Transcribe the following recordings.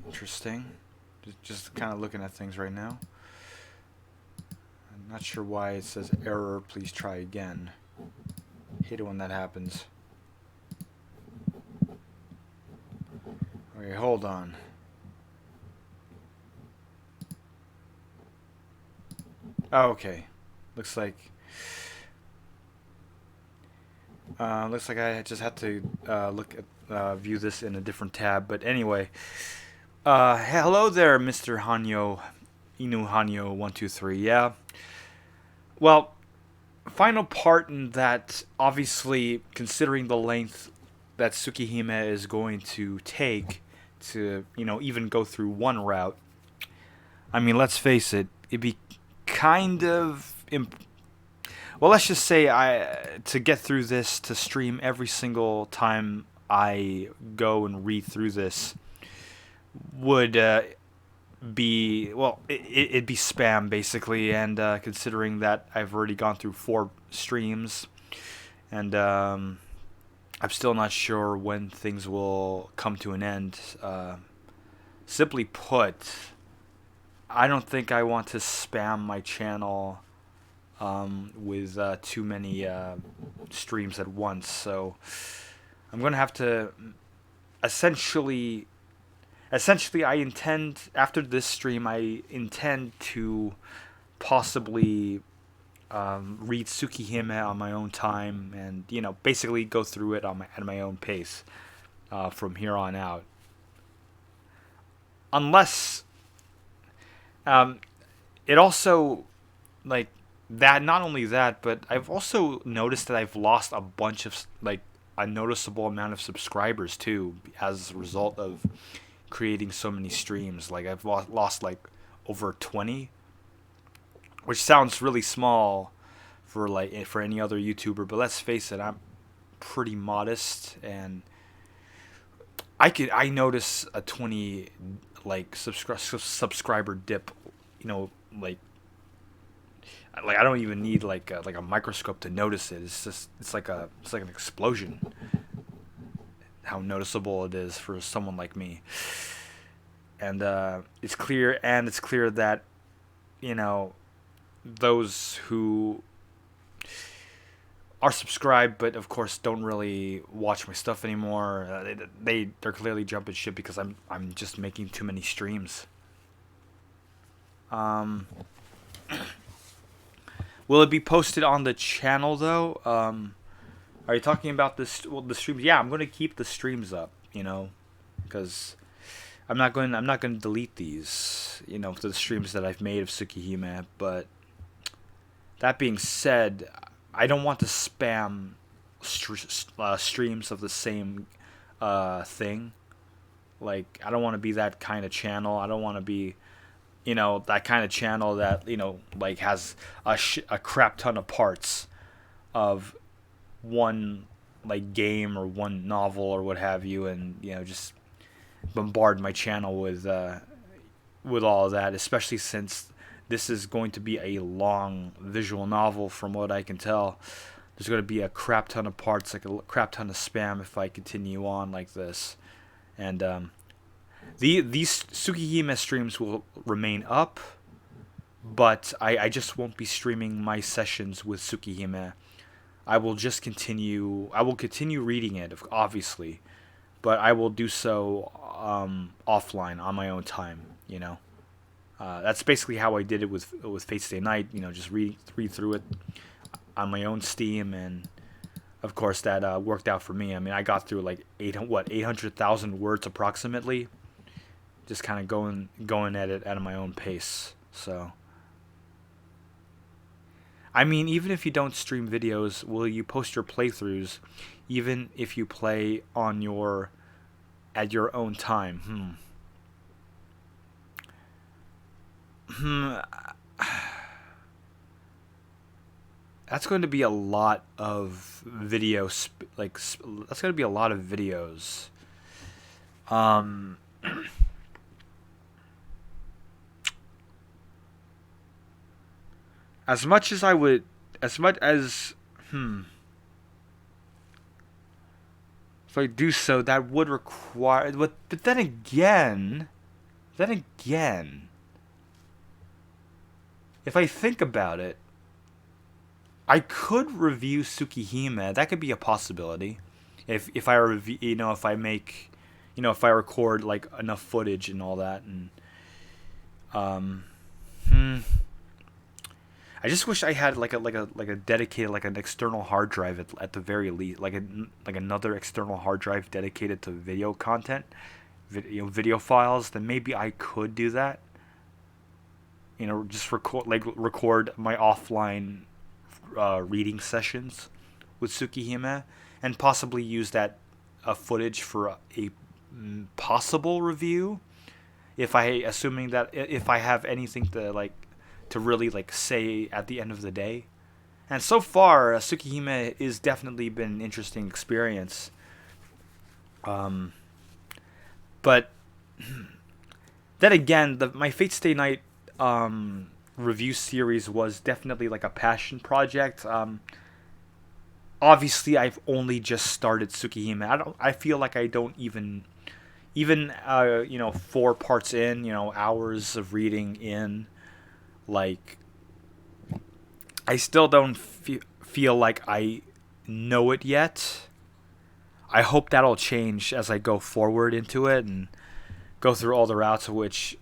Interesting. Just kind of looking at things right now. I'm not sure why it says error. Please try again. Hate it when that happens. Okay, hold on. Oh, okay. Looks like I just had to view this in a different tab. But anyway, hello there, Mr. Hanyo, Inu Hanyo 123. Yeah. Well, final part in that, obviously, considering the length that Tsukihime is going to take to, even go through one route. I mean, let's face it, it'd be kind of well, let's just say to get through this, to stream every single time I go and read through this would be, well, it'd be spam basically. And considering that I've already gone through 4 streams, and I'm still not sure when things will come to an end. Simply put, I don't think I want to spam my channel with too many streams at once. So I'm gonna have to essentially I intend, after this stream, I intend to possibly read Tsukihime on my own time, and basically go through it at my own pace from here on out. Unless it also, like, that, not only that, but I've also noticed that I've lost a bunch of, like, a noticeable amount of subscribers too, as a result of creating so many streams. Like, I've lost like over 20, which sounds really small for any other YouTuber, but let's face it, I'm pretty modest, and I notice a 20 like subscriber dip, like I don't even need like a microscope to notice it. It's like an explosion. How noticeable it is for someone like me. And it's clear that those who are subscribed but of course don't really watch my stuff anymore, they're clearly jumping ship because I'm just making too many streams. Will it be posted on the channel though? Are you talking about the streams? Yeah, I'm going to keep the streams up, because I'm not going to delete these, the streams that I've made of Tsukihime. But that being said, I don't want to spam streams of the same thing. Like, I don't want to be that kind of channel. I don't want to be that kind of channel that like has a crap ton of parts of one like game or one novel or what have you, and just bombard my channel with all of that, especially since this is going to be a long visual novel. From what I can tell, there's going to be a crap ton of parts, like a crap ton of spam if I continue on like this. And these Tsukihime streams will remain up, but I just won't be streaming my sessions with Tsukihime. I will continue reading it, obviously, but I will do so offline on my own time. That's basically how I did it with Fate Stay Night. Just read through it on my own Steam, and of course that worked out for me. I mean, I got through like 800,000 words approximately, just kind of going at it at my own pace. So, I mean, even if you don't stream videos, will you post your playthroughs, even if you play at your own time? That's going to be a lot of videos. That's going to be a lot of videos. As much as Hmm. If I do so, that would require. But then again. Then again. If I think about it, I could review Tsukihime. That could be a possibility. If I review, if I make, if I record like enough footage and all that, and um, hmm, I just wish I had like a dedicated like an external hard drive at the very least, like another external hard drive dedicated to video content, video files. Then maybe I could do that. Just record my offline reading sessions with Tsukihime, and possibly use that footage for a possible review. Assuming that if I have anything to really like say at the end of the day. And so far, Tsukihime is definitely been an interesting experience. But then again, my Fate Stay Night review series was definitely like a passion project. Obviously, I've only just started Tsukihime. I feel like I don't even 4 parts in, hours of reading in, like I still don't feel like I know it yet. I hope that'll change as I go forward into it and go through all the routes, of which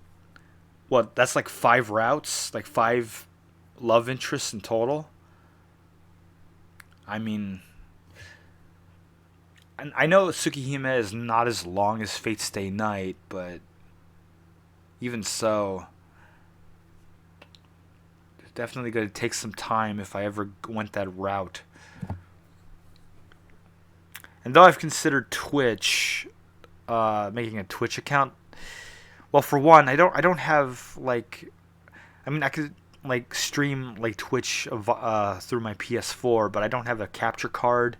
that's like 5 routes, like 5 love interests in total. I mean, I know Tsukihime is not as long as Fate Stay Night, but even so, it's definitely going to take some time if I ever went that route. And though I've considered Twitch, making a Twitch account, well, for one, I don't have like, I mean, I could like stream like Twitch through my PS4, but I don't have a capture card,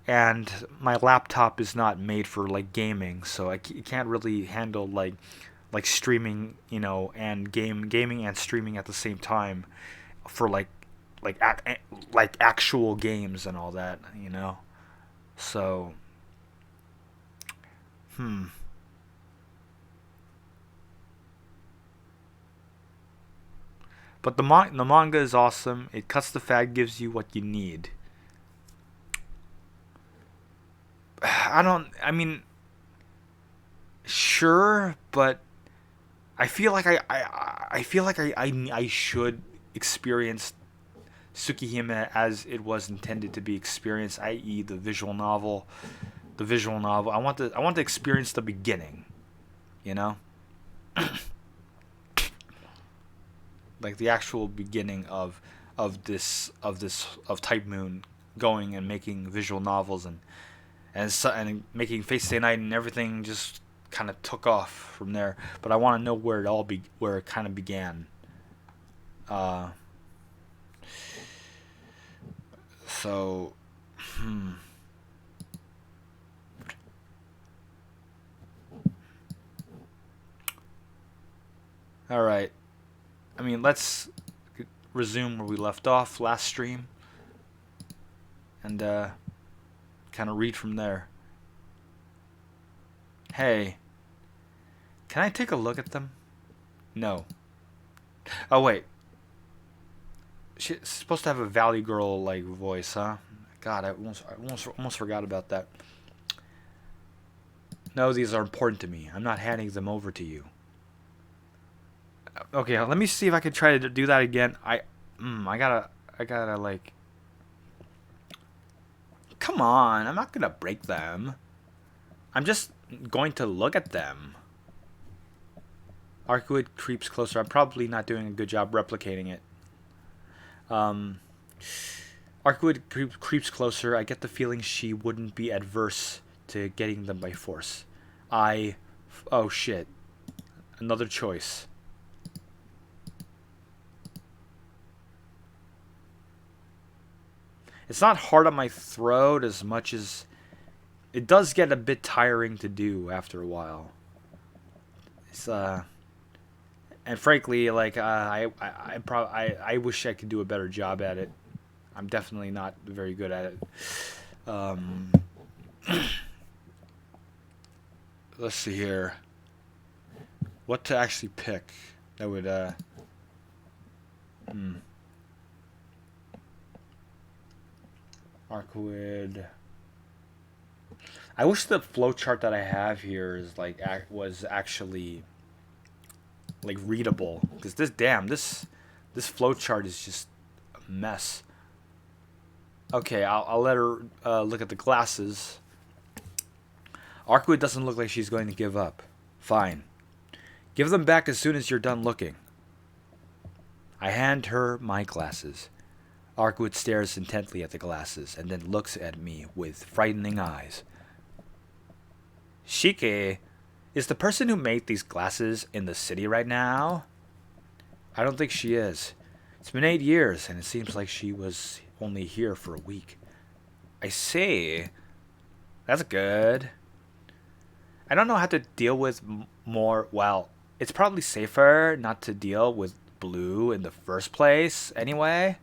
and my laptop is not made for like gaming, so I can't really handle like streaming, and gaming and streaming at the same time for like actual games and all that, So, But the manga is awesome. It cuts the fat, gives you what you need. I mean, sure, but I feel like I should experience Tsukihime as it was intended to be experienced, i.e., the visual novel. The visual novel. I want to experience the beginning, you know, like the actual beginning of Type Moon going and making visual novels and making Fate Stay Night, and everything just kind of took off from there. But I want to know where it kind of began. So, All right. I mean, let's resume where we left off last stream, and kind of read from there. Hey, can I take a look at them? No. Oh wait. She's supposed to have a Valley Girl like voice, huh? God, I almost forgot about that. No, these are important to me. I'm not handing them over to you. Okay, let me see if I can try to do that again. I gotta like. Come on, I'm not gonna break them. I'm just going to look at them. Arcueid creeps closer. I'm probably not doing a good job replicating it. Arcueid creeps closer. I get the feeling she wouldn't be adverse to getting them by force. Oh shit. Another choice. It's not hard on my throat as much as it does get a bit tiring to do after a while. It's and frankly, like I wish I could do a better job at it. I'm definitely not very good at it. Um, let's see here. What to actually pick that would Arcueid. I wish the flowchart that I have here is like was actually like readable, because this flowchart is just a mess. Okay, I'll let her look at the glasses. Arcueid doesn't look like she's going to give up. Fine. Give them back as soon as you're done looking. I hand her my glasses. Arcueid stares intently at the glasses and then looks at me with frightening eyes. Shike, is the person who made these glasses in the city right now? I don't think she is. It's been 8 years, and it seems like she was only here for a week. I see. That's good. I don't know how to deal with more. Well, it's probably safer not to deal with blue in the first place, anyway.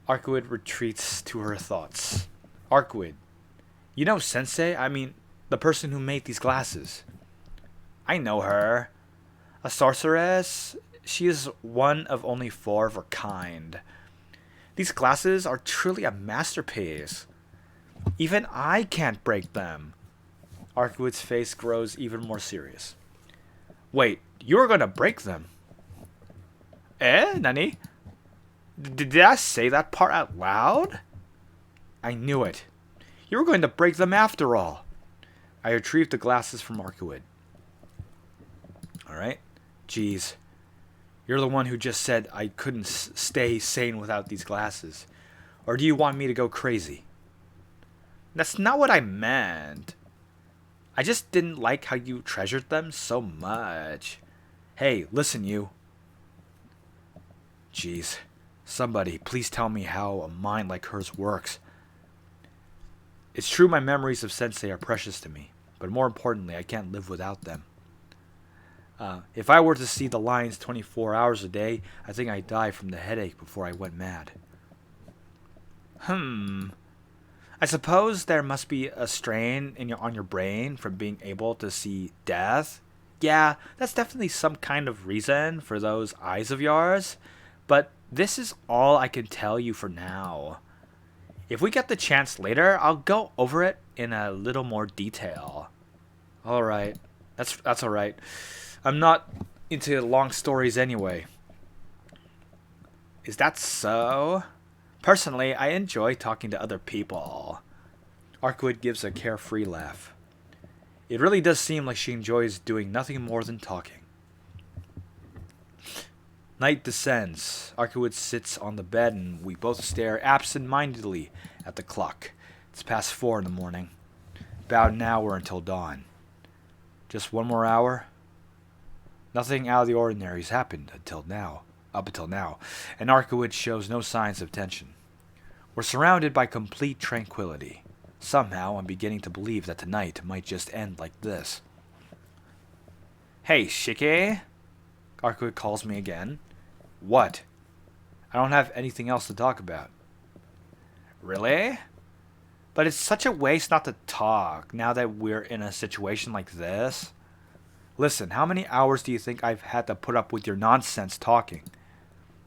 Arcueid retreats to her thoughts. Arcueid, you know Sensei? I mean, the person who made these glasses. I know her. A sorceress. She is one of only 4 of her kind. These glasses are truly a masterpiece. Even I can't break them. Arcueid's face grows even more serious. Wait, you're gonna break them? Nani? Did I say that part out loud? I knew it. You were going to break them after all. I retrieved the glasses from Arcueid. Alright. Jeez. You're the one who just said I couldn't stay sane without these glasses. Or do you want me to go crazy? That's not what I meant. I just didn't like how you treasured them so much. Hey, listen you. Jeez. Somebody, please tell me how a mind like hers works. It's true my memories of Sensei are precious to me, but more importantly, I can't live without them. If I were to see the lines 24 hours a day, I think I'd die from the headache before I went mad. I suppose there must be a strain on your brain from being able to see death. Yeah, that's definitely some kind of reason for those eyes of yours, but this is all I can tell you for now. If we get the chance later, I'll go over it in a little more detail. Alright, that's alright. I'm not into long stories anyway. Is that so? Personally, I enjoy talking to other people. Arcueid gives a carefree laugh. It really does seem like she enjoys doing nothing more than talking. Night descends. Arcueid sits on the bed and we both stare absent-mindedly at the clock. It's past 4 in the morning. About an hour until dawn. Just one more hour? Nothing out of the ordinary has happened up until now, and Arcueid shows no signs of tension. We're surrounded by complete tranquility. Somehow, I'm beginning to believe that tonight might just end like this. Hey, Shike? Arcueid calls me again. What? I don't have anything else to talk about. Really? But it's such a waste not to talk now that we're in a situation like this. Listen, how many hours do you think I've had to put up with your nonsense talking?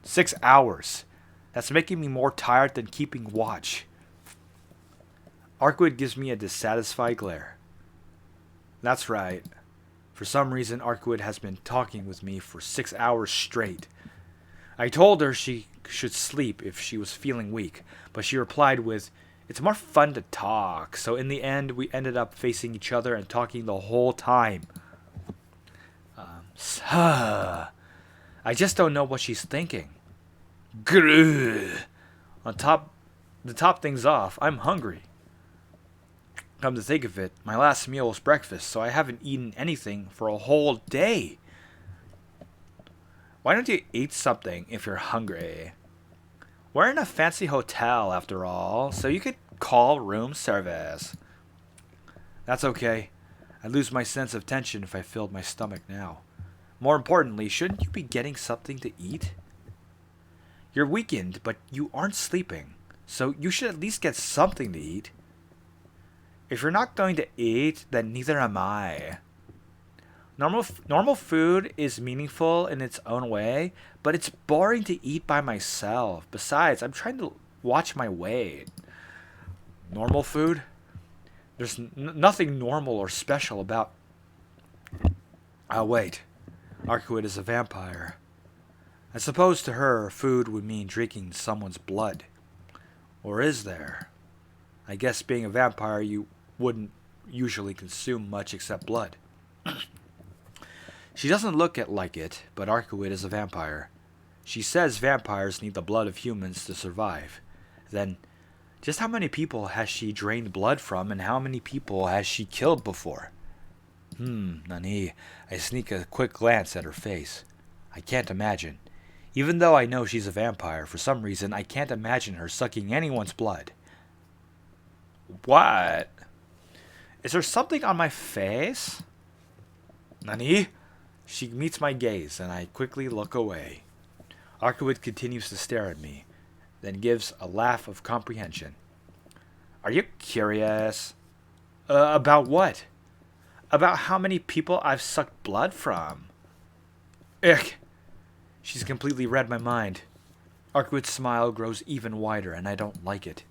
6 hours. That's making me more tired than keeping watch. Arcueid gives me a dissatisfied glare. That's right. For some reason, Arcueid has been talking with me for 6 hours straight. I told her she should sleep if she was feeling weak, but she replied with, "It's more fun to talk." So in the end, we ended up facing each other and talking the whole time. I just don't know what she's thinking. Grrr. To top things off, I'm hungry. Come to think of it, my last meal was breakfast, so I haven't eaten anything for a whole day. Why don't you eat something if you're hungry? We're in a fancy hotel, after all, so you could call room service. That's okay. I'd lose my sense of tension if I filled my stomach now. More importantly, shouldn't you be getting something to eat? You're weakened, but you aren't sleeping, so you should at least get something to eat. If you're not going to eat, then neither am I. Normal food is meaningful in its own way, but it's boring to eat by myself. Besides, I'm trying to watch my weight. Normal food? There's nothing normal or special about... Oh, wait. Arcueid is a vampire. I suppose to her, food would mean drinking someone's blood. Or is there? I guess being a vampire, you wouldn't usually consume much except blood. She doesn't look like it, but Arcueid is a vampire. She says vampires need the blood of humans to survive. Then, just how many people has she drained blood from, and how many people has she killed before? Nani. I sneak a quick glance at her face. I can't imagine. Even though I know she's a vampire, for some reason I can't imagine her sucking anyone's blood. What? Is there something on my face? Nani? She meets my gaze, and I quickly look away. Arcueid continues to stare at me, then gives a laugh of comprehension. Are you curious? About what? About how many people I've sucked blood from. Ick! She's completely read my mind. Arcueid's smile grows even wider, and I don't like it.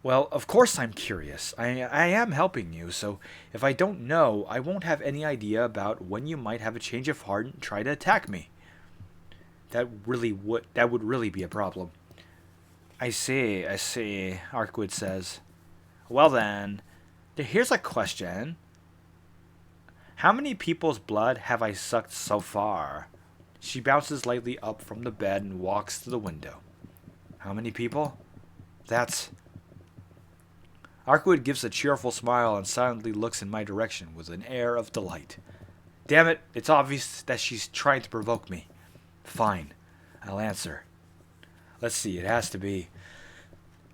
Well, of course I'm curious. I am helping you, so if I don't know, I won't have any idea about when you might have a change of heart and try to attack me. That would really be a problem. I see, Arcueid says. Well then, here's a question. How many people's blood have I sucked so far? She bounces lightly up from the bed and walks to the window. How many people? That's... Arcueid gives a cheerful smile and silently looks in my direction with an air of delight. Damn it, it's obvious that she's trying to provoke me. Fine, I'll answer. Let's see, it has to be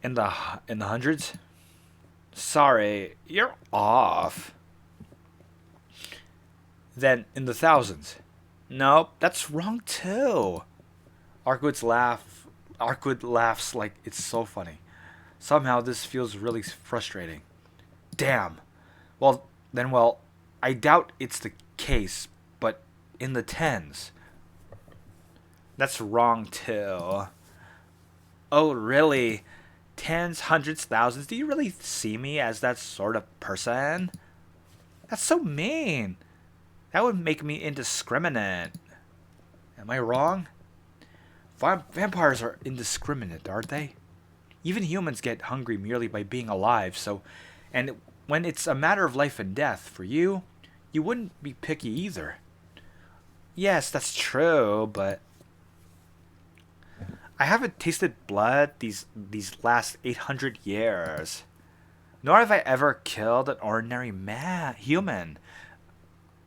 in the hundreds? Sorry, you're off. Then in the thousands. Nope, that's wrong too. Arcueid laughs like it's so funny. Somehow this feels really frustrating. Damn. Well, I doubt it's the case, but in the tens. That's wrong too. Oh, really? Tens, hundreds, thousands? Do you really see me as that sort of person? That's so mean. That would make me indiscriminate. Am I wrong? Vampires are indiscriminate, aren't they? Even humans get hungry merely by being alive, and when it's a matter of life and death for you, you wouldn't be picky either. Yes, that's true, but I haven't tasted blood these last 800 years. Nor have I ever killed an ordinary human.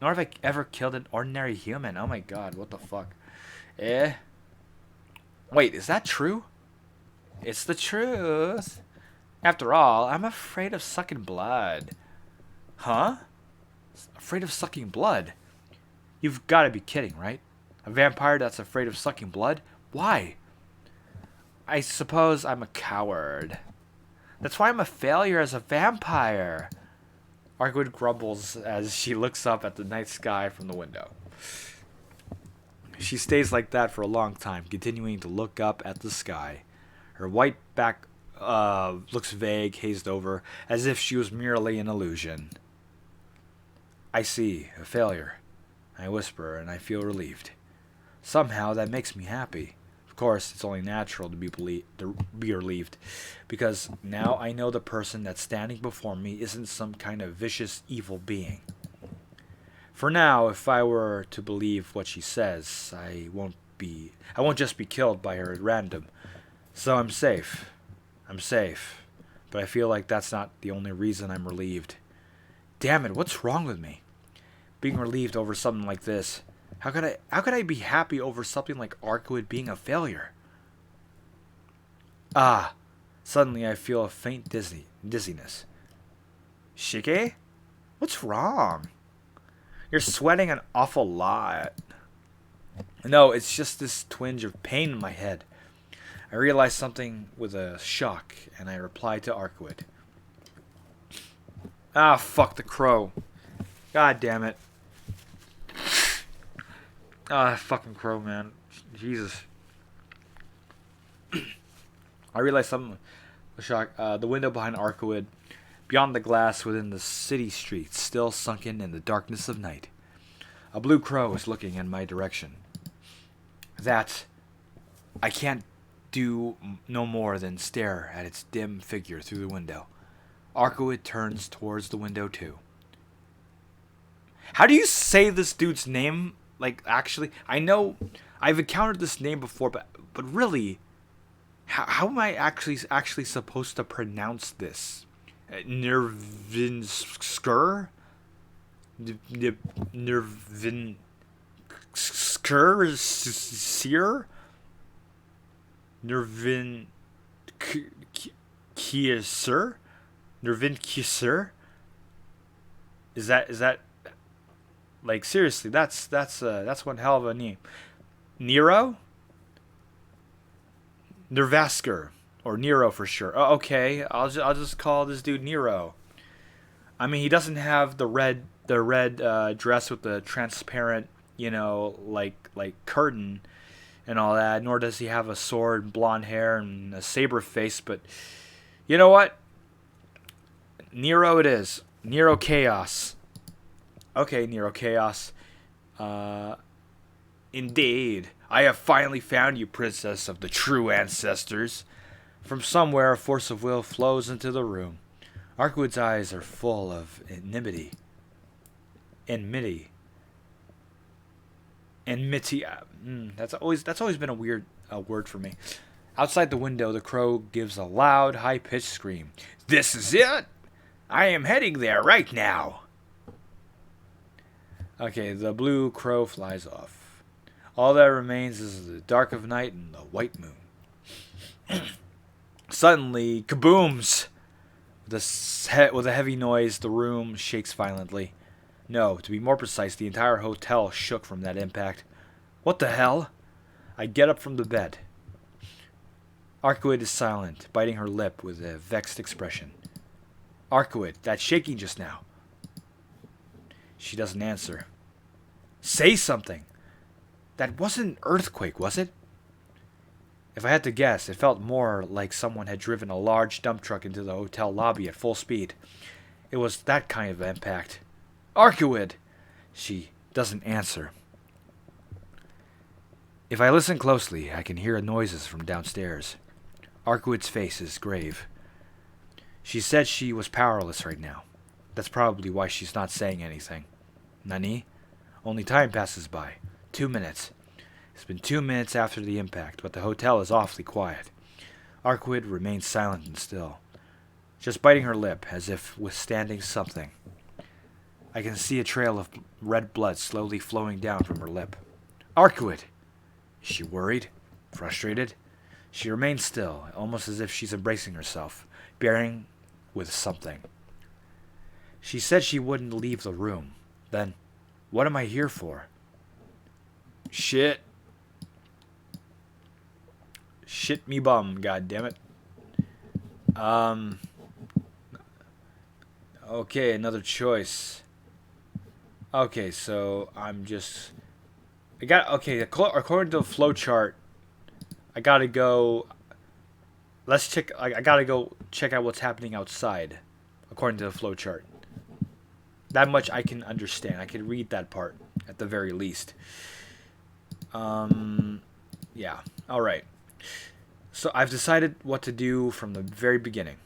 Oh my god, what the fuck? Wait, is that true? It's the truth. After all, I'm afraid of sucking blood. Huh? Afraid of sucking blood? You've got to be kidding, right? A vampire that's afraid of sucking blood? Why? I suppose I'm a coward. That's why I'm a failure as a vampire. Arcueid grumbles as she looks up at the night sky from the window. She stays like that for a long time, continuing to look up at the sky. Her white back looks vague, hazed over, as if she was merely an illusion. I see, a failure. I whisper, and I feel relieved. Somehow that makes me happy. Of course, it's only natural to be relieved, because now I know the person that's standing before me isn't some kind of vicious, evil being. For now, if I were to believe what she says, I won't just be killed by her at random. So I'm safe. But I feel like that's not the only reason I'm relieved. Damn it, what's wrong with me? Being relieved over something like this. How could I be happy over something like Arcueid being a failure? Ah, suddenly I feel a faint dizziness. Shike? What's wrong? You're sweating an awful lot. No, it's just this twinge of pain in my head. I realized something with a shock, and I replied to Arcueid. Ah, fuck the crow. God damn it. Ah, fucking crow, man. Jesus. I realized something with a shock. The window behind Arcueid, beyond the glass within the city streets, still sunken in the darkness of night. A blue crow is looking in my direction. That I can't do no more than stare at its dim figure through the window. Arcueid turns towards the window too. How do you say this dude's name? Like, actually, I know I've encountered this name before, but really, how am I actually supposed to pronounce this? Nervinsker? Nervinsker? Nervin Kieser? Nervin Kieser? Is that like, seriously, that's one hell of a name. Nero? Nervasker, or Nero for sure. Oh, okay, I'll just call this dude Nero. I mean, he doesn't have the red dress with the transparent, like curtain and all that. Nor does he have a sword, blonde hair, and a saber face. But you know what? Nero it is. Nero Chaos. Okay, Nero Chaos. Indeed. I have finally found you, princess of the true ancestors. From somewhere, a force of will flows into the room. Arcueid's eyes are full of enmity. Enmity. That's always been a weird word for me. Outside the window, the crow gives a loud, high-pitched scream. This is it! I am heading there right now. Okay, the blue crow flies off. All that remains is the dark of night and the white moon. Suddenly, kabooms! With a heavy noise, the room shakes violently. No, to be more precise, the entire hotel shook from that impact. What the hell? I get up from the bed. Arcueid is silent, biting her lip with a vexed expression. Arcueid, that shaking just now. She doesn't answer. Say something! That wasn't an earthquake, was it? If I had to guess, it felt more like someone had driven a large dump truck into the hotel lobby at full speed. It was that kind of impact. Arcueid! She doesn't answer. If I listen closely, I can hear noises from downstairs. Arcueid's face is grave. She said she was powerless right now. That's probably why she's not saying anything. Nani? Only time passes by. 2 minutes. It's been 2 minutes after the impact, but the hotel is awfully quiet. Arcueid remains silent and still, just biting her lip as if withstanding something. I can see a trail of red blood slowly flowing down from her lip. Arcueid! Is she worried? Frustrated? She remains still, almost as if she's embracing herself, bearing with something. She said she wouldn't leave the room. Then, what am I here for? Shit me bum, goddammit. Okay, another choice. Okay, so according to the flow chart, I gotta go check out what's happening outside, according to the flow chart. That much I can understand. I can read that part, at the very least. Yeah. Alright. So I've decided what to do from the very beginning.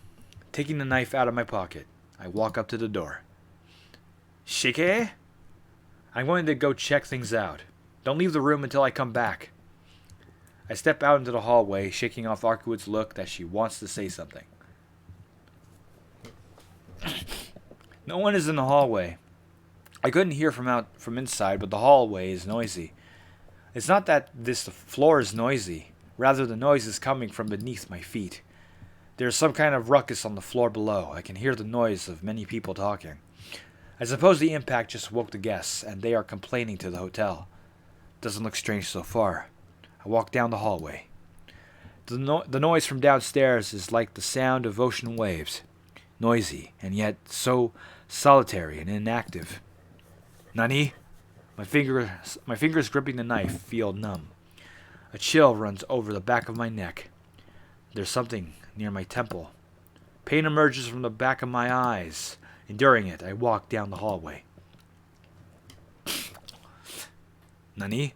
Taking the knife out of my pocket, I walk up to the door. Shike? I'm going to go check things out. Don't leave the room until I come back. I step out into the hallway, shaking off Arcueid's look that she wants to say something. No one is in the hallway. I couldn't hear from inside, but the hallway is noisy. It's not that the floor is noisy. Rather, the noise is coming from beneath my feet. There is some kind of ruckus on the floor below. I can hear the noise of many people talking. I suppose the impact just woke the guests, and they are complaining to the hotel. Doesn't look strange so far. I walk down the hallway. The noise from downstairs is like the sound of ocean waves. Noisy, and yet so solitary and inactive. Nani? My fingers gripping the knife feel numb. A chill runs over the back of my neck. There's something near my temple. Pain emerges from the back of my eyes. Enduring it, I walk down the hallway. Nani?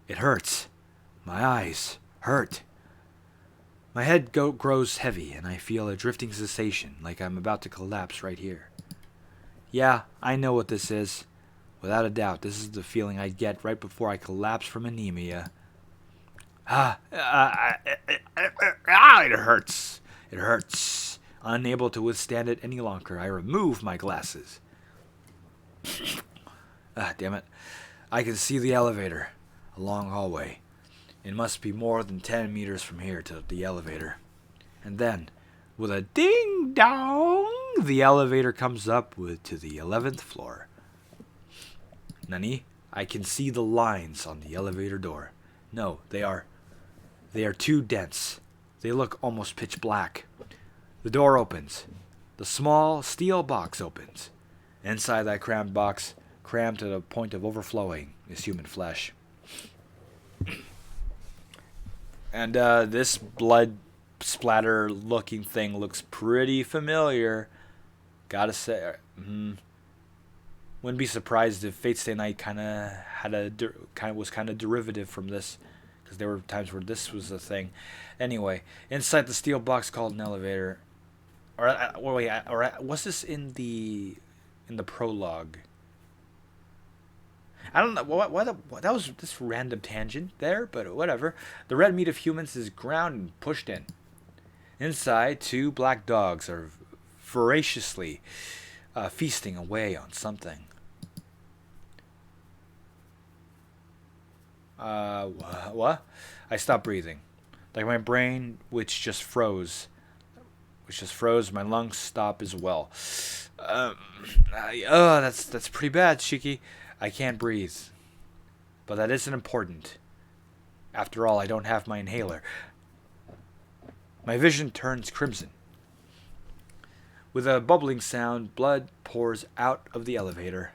It hurts. My eyes hurt. My head grows heavy, and I feel a drifting sensation, like I'm about to collapse right here. Yeah, I know what this is. Without a doubt, this is the feeling I get right before I collapse from anemia. It hurts. It hurts. Unable to withstand it any longer, I remove my glasses. Damn it. I can see the elevator. A long hallway. It must be more than 10 meters from here to the elevator. And then, with a ding-dong, the elevator comes up to the 11th floor. Nani? I can see the lines on the elevator door. No, they are too dense. They look almost pitch black. The door opens. The small steel box opens. Inside that crammed box, crammed to the point of overflowing, is human flesh. And this blood splatter looking thing looks pretty familiar. Gotta say, wouldn't be surprised if Fate Stay Night was kind of derivative from this, because there were times where this was a thing. Anyway, inside the steel box called an elevator, or was this in the prologue? I don't know what that was. This random tangent there, but whatever. The red meat of humans is ground and pushed in. Inside, two black dogs are voraciously feasting away on something. What? I stopped breathing, like my brain, which just froze. My lungs stop as well. That's pretty bad, Shiki. I can't breathe. But that isn't important. After all, I don't have my inhaler. My vision turns crimson. With a bubbling sound, blood pours out of the elevator.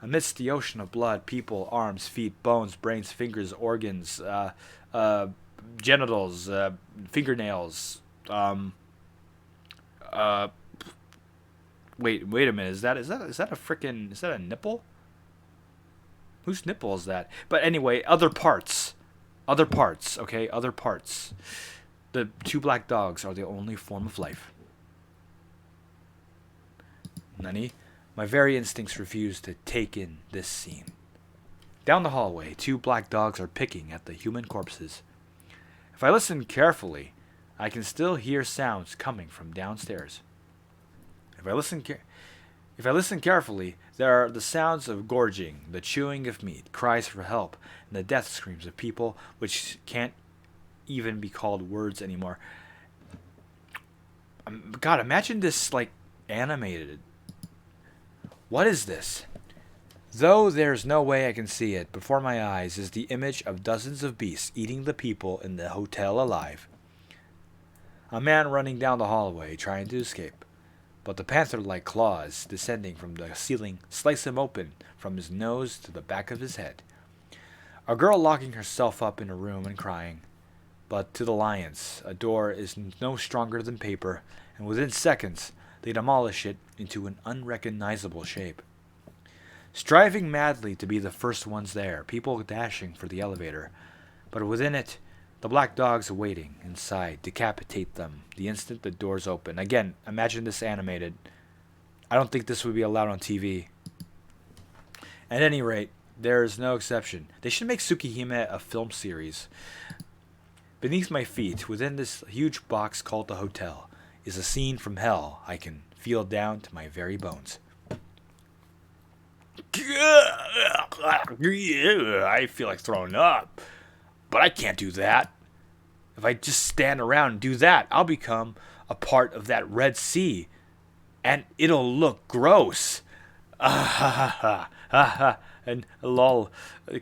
Amidst the ocean of blood, people, arms, feet, bones, brains, fingers, organs, genitals, fingernails. Wait a minute. Is that a nipple? Whose nipple is that? But anyway, other parts, okay? Other parts. The two black dogs are the only form of life. Nani? My very instincts refuse to take in this scene. Down the hallway, two black dogs are picking at the human corpses. If I listen carefully, I can still hear sounds coming from downstairs. If I listen carefully, there are the sounds of gorging, the chewing of meat, cries for help, and the death screams of people which can't even be called words anymore. God, imagine this, like, animated. What is this? Though there's no way I can see it, before my eyes is the image of dozens of beasts eating the people in the hotel alive. A man running down the hallway, trying to escape. But the panther-like claws descending from the ceiling slice him open from his nose to the back of his head. A girl locking herself up in a room and crying. But to the lions, a door is no stronger than paper, and within seconds they demolish it into an unrecognizable shape. Striving madly to be the first ones there, people dashing for the elevator, but within it, the black dogs waiting inside decapitate them the instant the doors open. Again, imagine this animated. I don't think this would be allowed on TV. At any rate, there is no exception. They should make Tsukihime a film series. Beneath my feet, within this huge box called the hotel, is a scene from hell I can feel down to my very bones. I feel like throwing up. But I can't do that. If I just stand around and do that, I'll become a part of that Red Sea. And it'll look gross. and lol,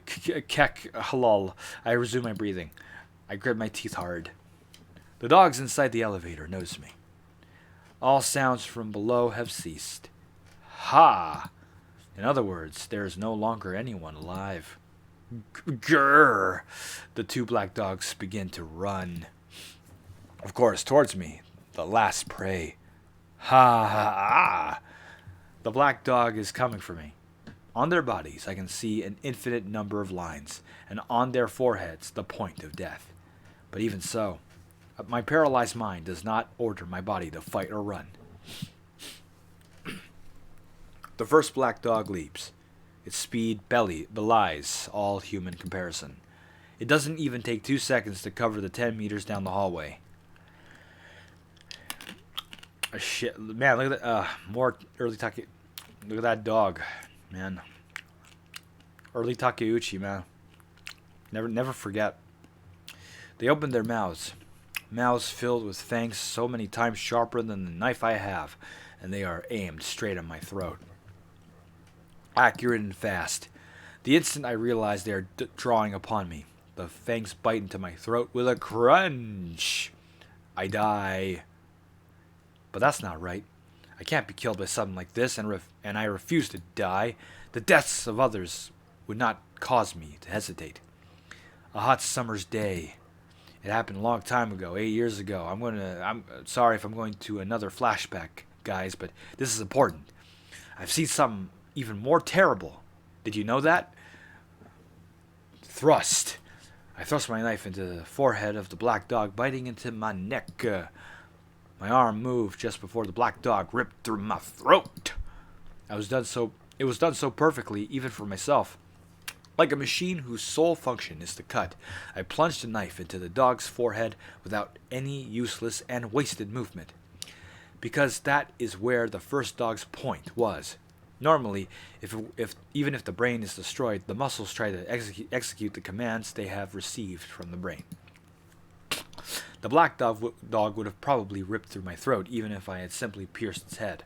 kek, halal. I resume my breathing. I grit my teeth hard. The dogs inside the elevator notice me. All sounds from below have ceased. Ha! In other words, there is no longer anyone alive. Grrr! The two black dogs begin to run. Of course, towards me, the last prey. Ha ha ha! The black dog is coming for me. On their bodies, I can see an infinite number of lines, and on their foreheads, the point of death. But even so, my paralyzed mind does not order my body to fight or run. The first black dog leaps. Its speed belies all human comparison. It doesn't even take 2 seconds to cover the 10 meters down the hallway. Shit, man! Look at that. More early Take. Look at that dog, man. Early Takeuchi, man. Never forget. They opened their mouths filled with fangs so many times sharper than the knife I have, and they are aimed straight at my throat. Accurate and fast. The instant I realize they are drawing upon me, the fangs bite into my throat with a crunch. I die. But that's not right. I can't be killed by something like this, and I refuse to die. The deaths of others would not cause me to hesitate. A hot summer's day. It happened a long time ago, 8 years ago. I'm sorry if I'm going to another flashback, guys, but this is important. I've seen something even more terrible. Did you know that? Thrust. I thrust my knife into the forehead of the black dog, biting into my neck. My arm moved just before the black dog ripped through my throat. It was done so perfectly, even for myself. Like a machine whose sole function is to cut, I plunged a knife into the dog's forehead without any useless and wasted movement. Because that is where the first dog's point was. Normally, even if the brain is destroyed, the muscles try to execute the commands they have received from the brain. The black dog would have probably ripped through my throat, even if I had simply pierced its head.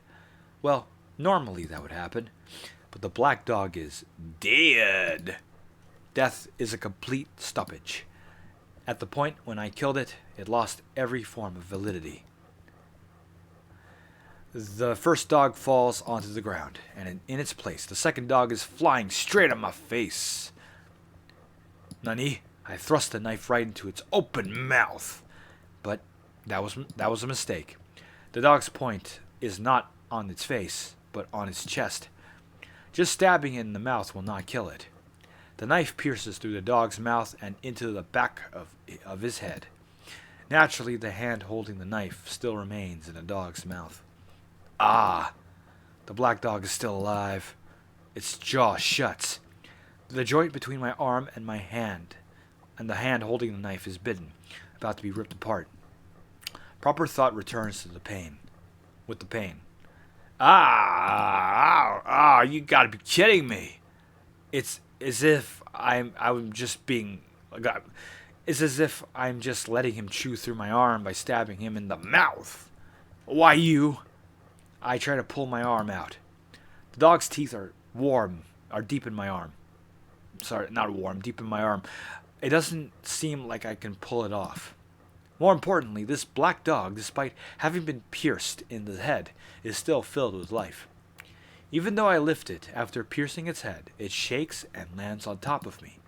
Well, normally that would happen. But the black dog is dead. Death is a complete stoppage. At the point when I killed it, it lost every form of validity. The first dog falls onto the ground, and in its place, the second dog is flying straight at my face. Nani? I thrust the knife right into its open mouth. But that was a mistake. The dog's point is not on its face, but on its chest. Just stabbing it in the mouth will not kill it. The knife pierces through the dog's mouth and into the back of his head. Naturally, the hand holding the knife still remains in the dog's mouth. Ah! The black dog is still alive. Its jaw shuts. The joint between my arm and my hand, and the hand holding the knife, is bitten, about to be ripped apart. Proper thought returns to the pain. With the pain. You gotta be kidding me. It's as if I'm just being... It's as if I'm just letting him chew through my arm by stabbing him in the mouth. Why you? I try to pull my arm out. The dog's teeth are deep in my arm. Sorry, not warm, deep in my arm. It doesn't seem like I can pull it off. More importantly, this black dog, despite having been pierced in the head, is still filled with life. Even though I lift it after piercing its head, it shakes and lands on top of me.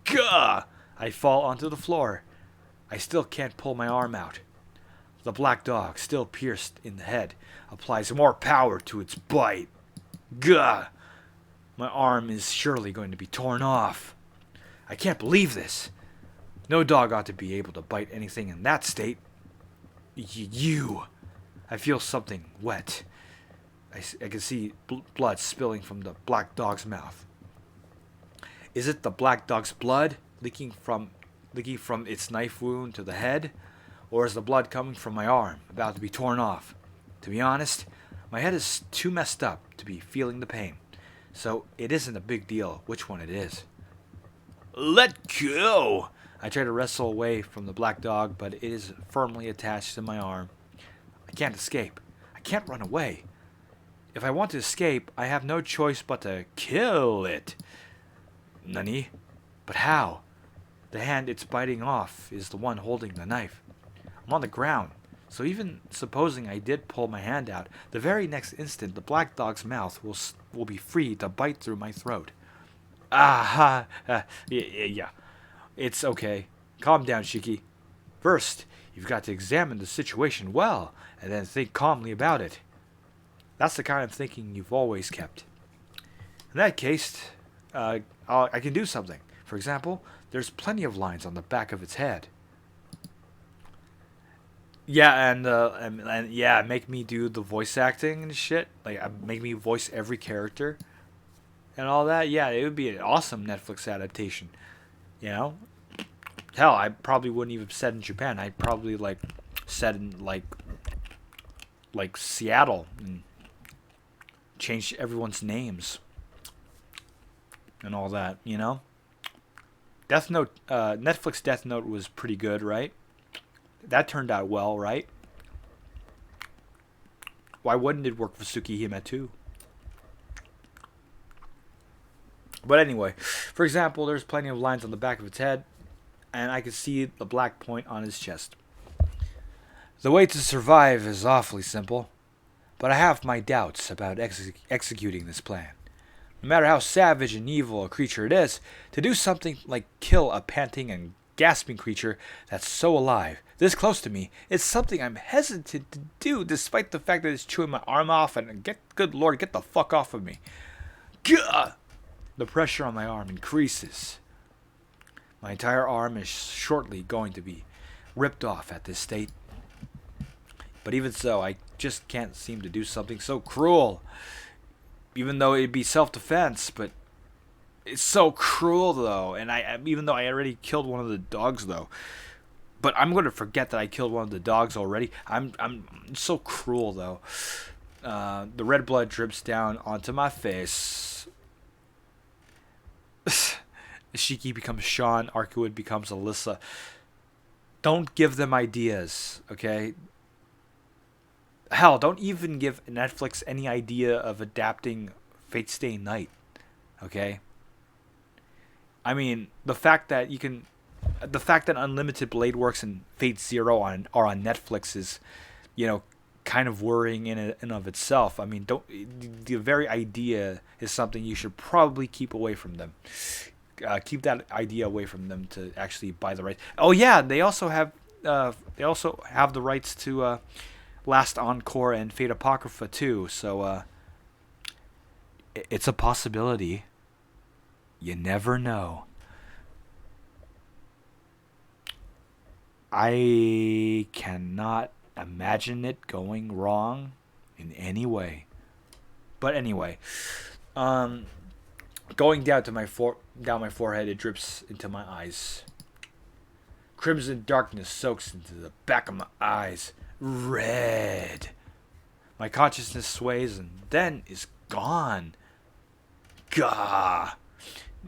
Gah! I fall onto the floor. I still can't pull my arm out. The black dog, still pierced in the head, applies more power to its bite. Gah! My arm is surely going to be torn off. I can't believe this. No dog ought to be able to bite anything in that state. You. I feel something wet. I can see blood spilling from the black dog's mouth. Is it the black dog's blood leaking from its knife wound to the head? Or is the blood coming from my arm, about to be torn off? To be honest, my head is too messed up to be feeling the pain. So it isn't a big deal which one it is. Let go! I try to wrestle away from the black dog, but it is firmly attached to my arm. I can't escape. I can't run away. If I want to escape, I have no choice but to kill it. Nani? But how? The hand it's biting off is the one holding the knife. I'm on the ground, so even supposing I did pull my hand out, the very next instant the black dog's mouth will be free to bite through my throat. Ah ha! Yeah. It's okay. Calm down, Shiki. First, you've got to examine the situation well, and then think calmly about it. That's the kind of thinking you've always kept. In that case, I can do something. For example, there's plenty of lines on the back of its head. Yeah, and yeah, make me do the voice acting and shit. Like, make me voice every character and all that. Yeah, it would be an awesome Netflix adaptation. You know, hell, I probably wouldn't even set in Japan. I'd probably like set in like Seattle and change everyone's names and all that. You know, Death Note, Netflix Death Note was pretty good, right? That turned out well, right? Why wouldn't it work for Tsukihime too? But anyway, for example, there's plenty of lines on the back of its head, and I can see the black point on his chest. The way to survive is awfully simple, but I have my doubts about executing this plan. No matter how savage and evil a creature it is, to do something like kill a panting and gasping creature that's so alive, this close to me, is something I'm hesitant to do, despite the fact that it's chewing my arm off and good lord, get the fuck off of me. Gah! The pressure on my arm increases. My entire arm is shortly going to be ripped off at this state. But even so, I just can't seem to do something so cruel. Even though it'd be self-defense, but it's so cruel though. And even though I already killed one of the dogs though, but I'm going to forget that I killed one of the dogs already. I'm so cruel though. The red blood drips down onto my face. Shiki becomes Sean. Arcueid becomes Alyssa. Don't give them ideas, okay? Hell, don't even give Netflix any idea of adapting Fate Stay Night, okay? I mean, the fact that Unlimited Blade Works and Fate Zero are on Netflix is, you know, kind of worrying in and of itself. I mean, the very idea is something you should probably keep away from them. Keep that idea away from them to actually buy the rights. Oh yeah, they also have the rights to Last Encore and Fate Apocrypha too. So it's a possibility. You never know. I cannot imagine it going wrong in any way. But anyway, going down to down my forehead, it drips into my eyes. Crimson darkness soaks into the back of my eyes. Red. My consciousness sways and then is gone. Gah.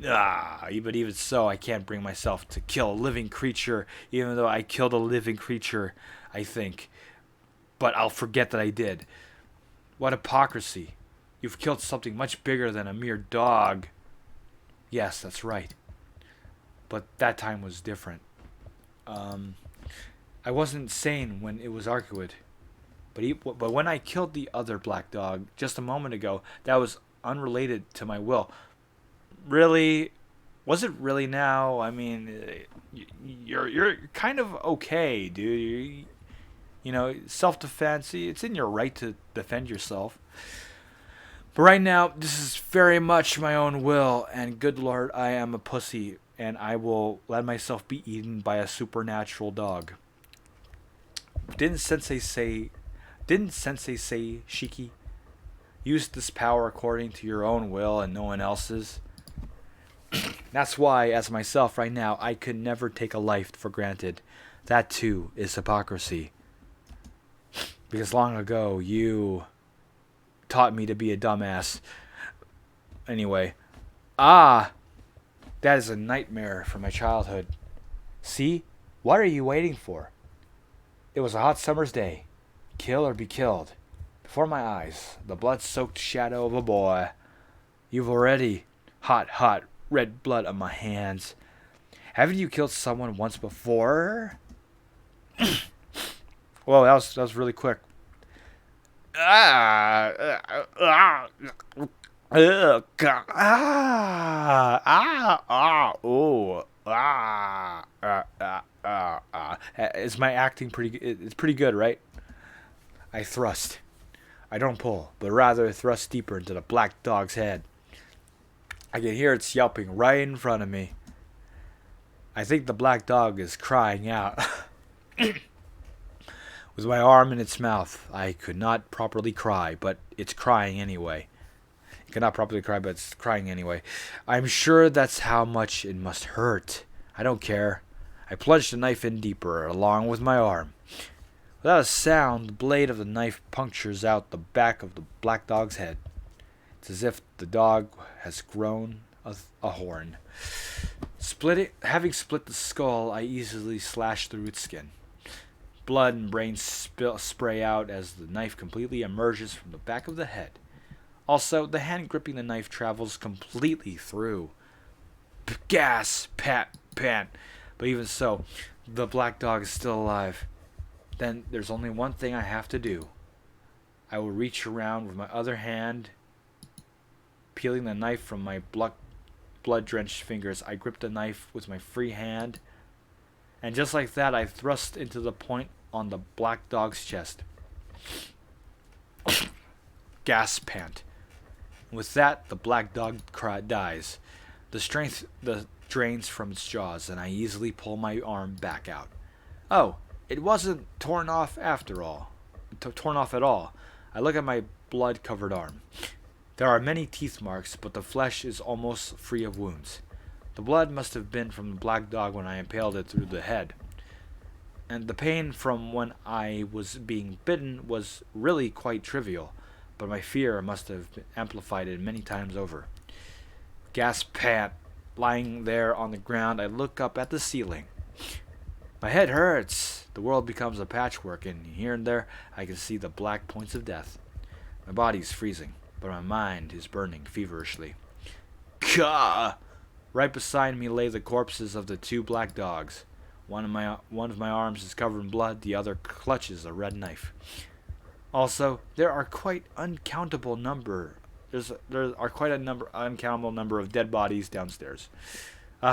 But even so, I can't bring myself to kill a living creature, even though I killed a living creature, I think. But I'll forget that I did. What hypocrisy. You've killed something much bigger than a mere dog. Yes, that's right. But that time was different. I wasn't sane when it was Arcueid. But when I killed the other black dog just a moment ago, that was unrelated to my will. Really? Was it really now? I mean, you're kind of okay, dude. You know, self-defense, it's in your right to defend yourself. But right now, this is very much my own will, and good lord, I am a pussy, and I will let myself be eaten by a supernatural dog. Didn't Sensei say, Shiki, use this power according to your own will and no one else's? That's why, as myself right now, I could never take a life for granted. That too is hypocrisy. Because long ago, you taught me to be a dumbass. Anyway. That is a nightmare from my childhood. See? What are you waiting for? It was a hot summer's day. Kill or be killed. Before my eyes, the blood-soaked shadow of a boy. You've already... Hot, red blood on my hands. Haven't you killed someone once before? Whoa, that was really quick. Is my acting pretty? It's pretty good, right? I thrust. I don't pull, but rather thrust deeper into the black dog's head. I can hear its yelping right in front of me. I think the black dog is crying out. With my arm in its mouth, I could not properly cry, but it's crying anyway. It cannot properly cry, but it's crying anyway. I'm sure that's how much it must hurt. I don't care. I plunged the knife in deeper, along with my arm. Without a sound, the blade of the knife punctures out the back of the black dog's head. It's as if the dog has grown a horn. Having split the skull, I easily slash through its skin. Blood and brains spray out as the knife completely emerges from the back of the head. Also, the hand gripping the knife travels completely through. Gasp, pant. But even so, the black dog is still alive. Then there's only one thing I have to do. I will reach around with my other hand, peeling the knife from my blood-drenched fingers. I grip the knife with my free hand, and just like that, I thrust into the point on the black dog's chest. Gasp, pant. With that, the black dog dies. The strength drains from its jaws, and I easily pull my arm back out. Oh, it wasn't torn off after all. Torn off at all. I look at my blood-covered arm. There are many teeth marks, but the flesh is almost free of wounds. The blood must have been from the black dog when I impaled it through the head. And the pain from when I was being bitten was really quite trivial, but my fear must have amplified it many times over. Gasp, pant. Lying there on the ground, I look up at the ceiling. My head hurts. The world becomes a patchwork, and here and there I can see the black points of death. My body's freezing, but my mind is burning feverishly. Gah! Right beside me lay the corpses of the two black dogs. One of my arms is covered in blood, the other clutches a red knife. Also, there are quite uncountable number of dead bodies downstairs. All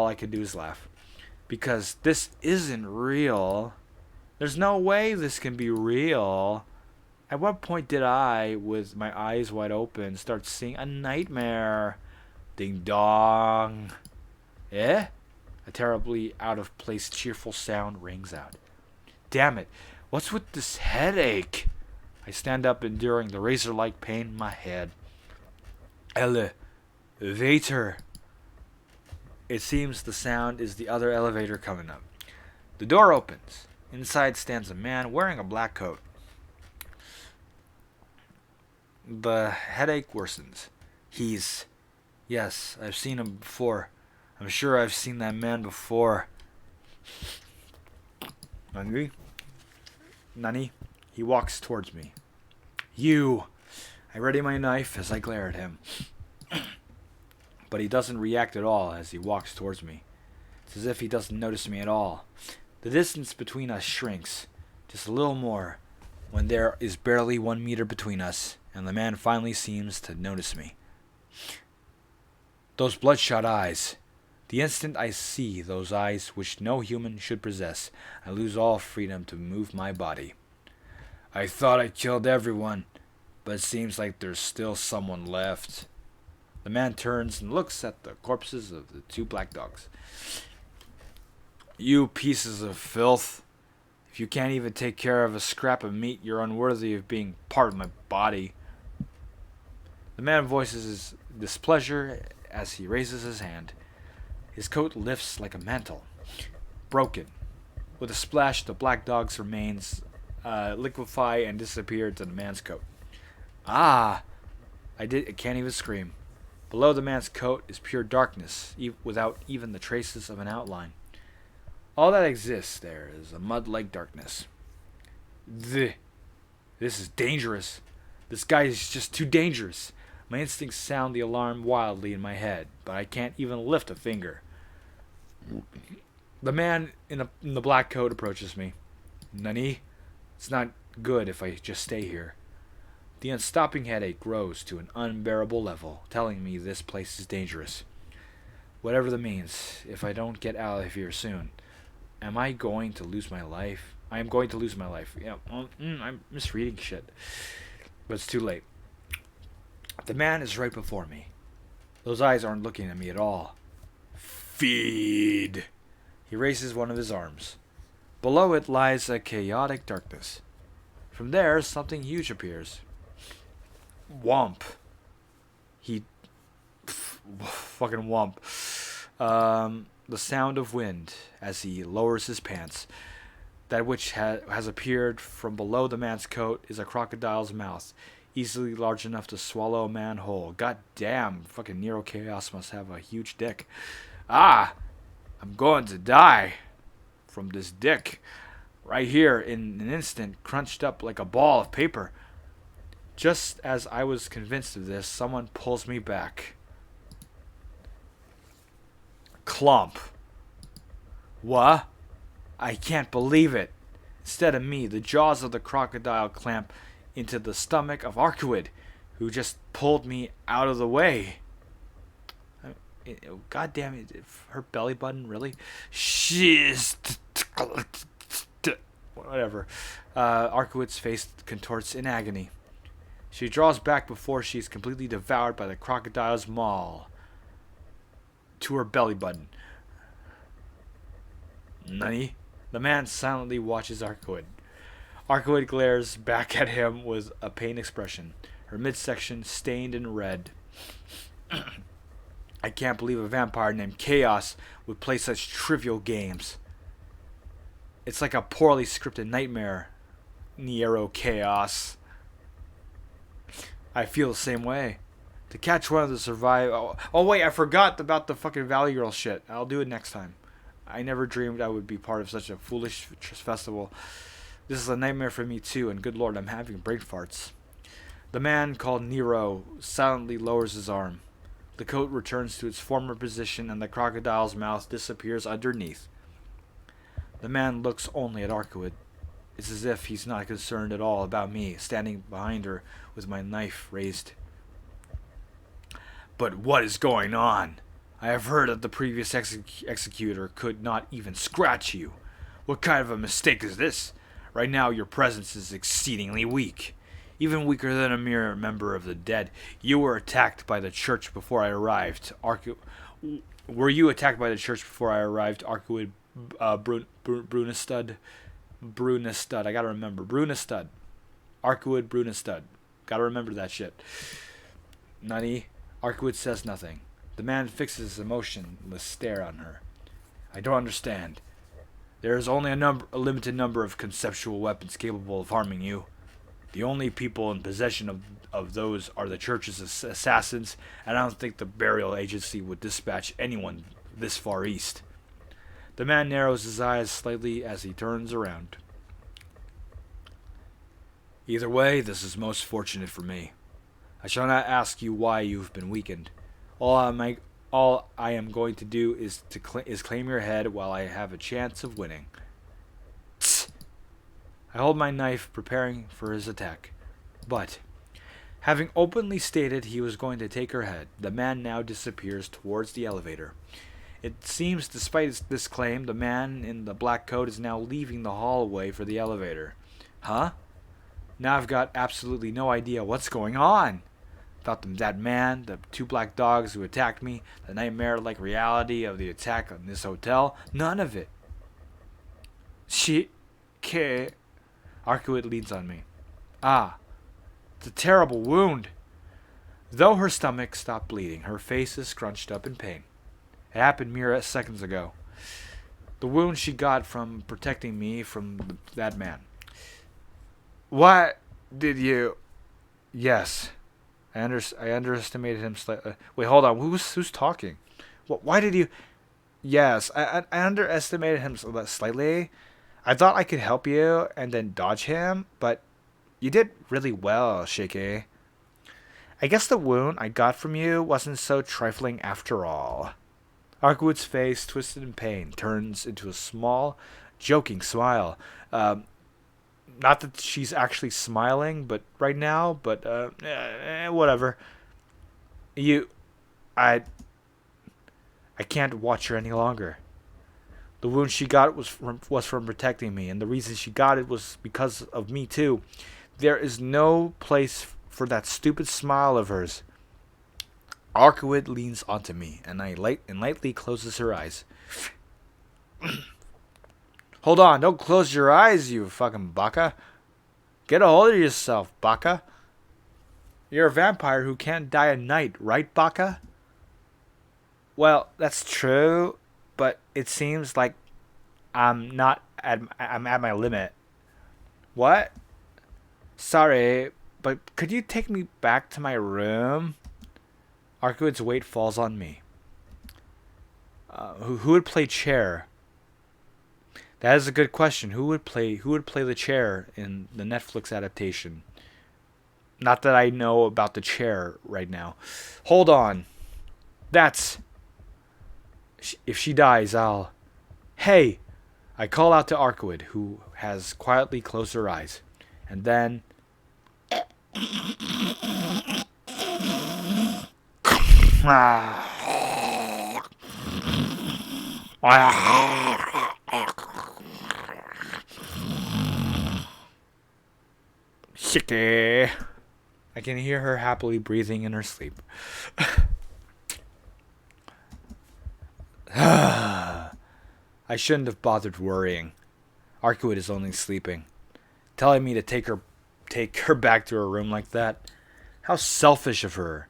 I can do is laugh. Because this isn't real. There's no way this can be real. At what point did I, with my eyes wide open, start seeing a nightmare? Ding dong. Eh? A terribly out-of-place cheerful sound rings out. Damn it. What's with this headache? I stand up, enduring the razor-like pain in my head. Elevator. It seems the sound is the other elevator coming up. The door opens. Inside stands a man wearing a black coat. The headache worsens. Yes, I've seen him before. I'm sure I've seen that man before. Nani? He walks towards me. You! I ready my knife as I glare at him. But he doesn't react at all as he walks towards me. It's as if he doesn't notice me at all. The distance between us shrinks, just a little more, when there is barely 1 meter between us, and the man finally seems to notice me. Those bloodshot eyes. The instant I see those eyes, which no human should possess, I lose all freedom to move my body. I thought I killed everyone, but it seems like there's still someone left. The man turns and looks at the corpses of the two black dogs. You pieces of filth. If you can't even take care of a scrap of meat, you're unworthy of being part of my body. The man voices his displeasure as he raises his hand. His coat lifts like a mantle. Broken. With a splash, the black dog's remains liquefy and disappear to the man's coat. I can't even scream. Below the man's coat is pure darkness, without even the traces of an outline. All that exists there is a mud-like darkness. This is dangerous. This guy is just too dangerous. My instincts sound the alarm wildly in my head, but I can't even lift a finger. The man in the black coat approaches me. Nani? It's not good if I just stay here. The unstopping headache grows to an unbearable level, telling me this place is dangerous. Whatever that means, if I don't get out of here soon, am I going to lose my life? I am going to lose my life. Yeah, I'm misreading shit. But it's too late. The man is right before me. Those eyes aren't looking at me at all. Feed! He raises one of his arms. Below it lies a chaotic darkness. From there, something huge appears. Womp. Fucking womp. The sound of wind as he lowers his pants. That which has appeared from below the man's coat is a crocodile's mouth, easily large enough to swallow a man whole. God damn, fucking Nero Chaos must have a huge dick. Ah! I'm going to die from this dick. Right here, in an instant, crunched up like a ball of paper. Just as I was convinced of this, someone pulls me back. Clump. What? I can't believe it. Instead of me, the jaws of the crocodile clamp into the stomach of Arcueid, who just pulled me out of the way. God damn it, her belly button, really? Shiz. Whatever. Arcueid's face contorts in agony. She draws back before she is completely devoured by the crocodile's maw to her belly button. Nani? The man silently watches Arcueid. Arcueid glares back at him with a pained expression, her midsection stained in red. I can't believe a vampire named Chaos would play such trivial games. It's like a poorly scripted nightmare, Nero Chaos. I feel the same way. To catch one of the survive... Oh, wait, I forgot about the fucking Valley Girl shit. I'll do it next time. I never dreamed I would be part of such a foolish festival. This is a nightmare for me too, and good lord, I'm having brain farts. The man called Nero silently lowers his arm. The coat returns to its former position and the crocodile's mouth disappears underneath. The man looks only at Arcueid. It's as if he's not concerned at all about me, standing behind her with my knife raised. But what is going on? I have heard that the previous executor could not even scratch you. What kind of a mistake is this? Right now your presence is exceedingly weak. Even weaker than a mere member of the dead. You were attacked by the church before I arrived. Were you attacked by the church before I arrived, Arcueid Brunestad? Brunestad, I gotta remember. Brunestad. Arcueid Brunestad. Gotta remember that shit. Nani? Arcueid says nothing. The man fixes his emotionless stare on her. I don't understand. There is only a limited number of conceptual weapons capable of harming you. The only people in possession of those are the church's assassins, and I don't think the burial agency would dispatch anyone this far east. The man narrows his eyes slightly as he turns around. Either way, this is most fortunate for me. I shall not ask you why you've been weakened. All I am going to do is claim your head while I have a chance of winning. Tss. I hold my knife, preparing for his attack. But, having openly stated he was going to take her head, the man now disappears towards the elevator. It seems, despite this claim, the man in the black coat is now leaving the hallway for the elevator. Huh? Now I've got absolutely no idea what's going on. About that man, the two black dogs who attacked me, the nightmare-like reality of the attack on this hotel, none of it. Arcueid leans on me. Ah, it's a terrible wound. Though her stomach stopped bleeding, her face is scrunched up in pain. It happened mere seconds ago. The wound she got from protecting me from that man. What did you... Yes. I underestimated him slightly. Wait, hold on. Who's talking? Why did you... Yes, I underestimated him slightly. I thought I could help you and then dodge him, but You did really well, Shiki. I guess the wound I got from you wasn't so trifling after all. Arcueid's face, twisted in pain, turns into a small, joking smile. Not that she's actually smiling, but right now, but whatever. You, I, I can't watch her any longer. The wound she got was from protecting me, and the reason she got it was because of me too. There is no place for that stupid smile of hers. Arcueid leans onto me, and lightly closes her eyes. Hold on, don't close your eyes, you fucking baka. Get a hold of yourself, baka. You're a vampire who can't die at night, right, baka? Well, that's true, but it seems like I'm at my limit. What? Sorry, but could you take me back to my room? Arcueid's weight falls on me. Who would play chair? That is a good question. Who would play the chair in the Netflix adaptation? Not that I know about the chair right now. Hold on. That's if she dies, I'll Hey, I call out to Arcueid, who has quietly closed her eyes. And then Shiki. I can hear her happily breathing in her sleep. I shouldn't have bothered worrying. Arcueid is only sleeping. Telling me to take her back to her room like that. How selfish of her.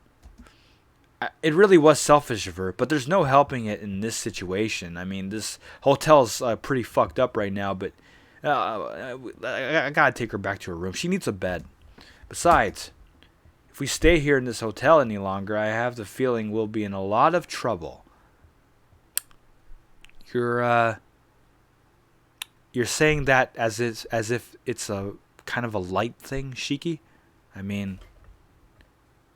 It really was selfish of her, but there's no helping it in this situation. I mean, this hotel's pretty fucked up right now, but I gotta take her back to her room. She needs a bed. Besides, if we stay here in this hotel any longer, I have the feeling we'll be in a lot of trouble. You're saying that as if it's a kind of a light thing, Shiki? I mean,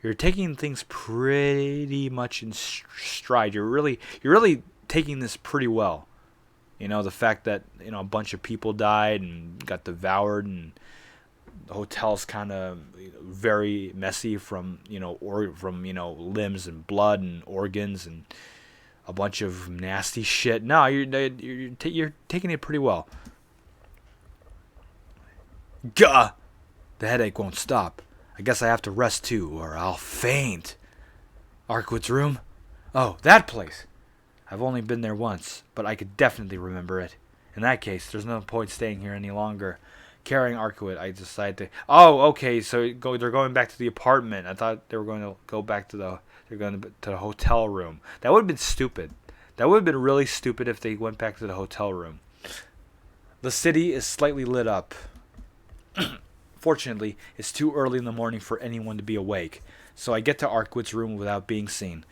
you're taking things pretty much in stride. You're really taking this pretty well. You know, the fact that, you know, a bunch of people died and got devoured, and the hotel's kind of very messy from limbs and blood and organs and a bunch of nasty shit. No, you're taking it pretty well. Gah! The headache won't stop. I guess I have to rest too, or I'll faint. Arcueid's room? Oh, that place! I've only been there once, but I could definitely remember it. In that case, there's no point staying here any longer. Carrying Arcueid, I decided to... Oh, okay, so they're going back to the apartment. I thought they were going to go back to the hotel room. That would have been stupid. That would have been really stupid if they went back to the hotel room. The city is slightly lit up. Fortunately, it's too early in the morning for anyone to be awake, so I get to Arcueid's room without being seen.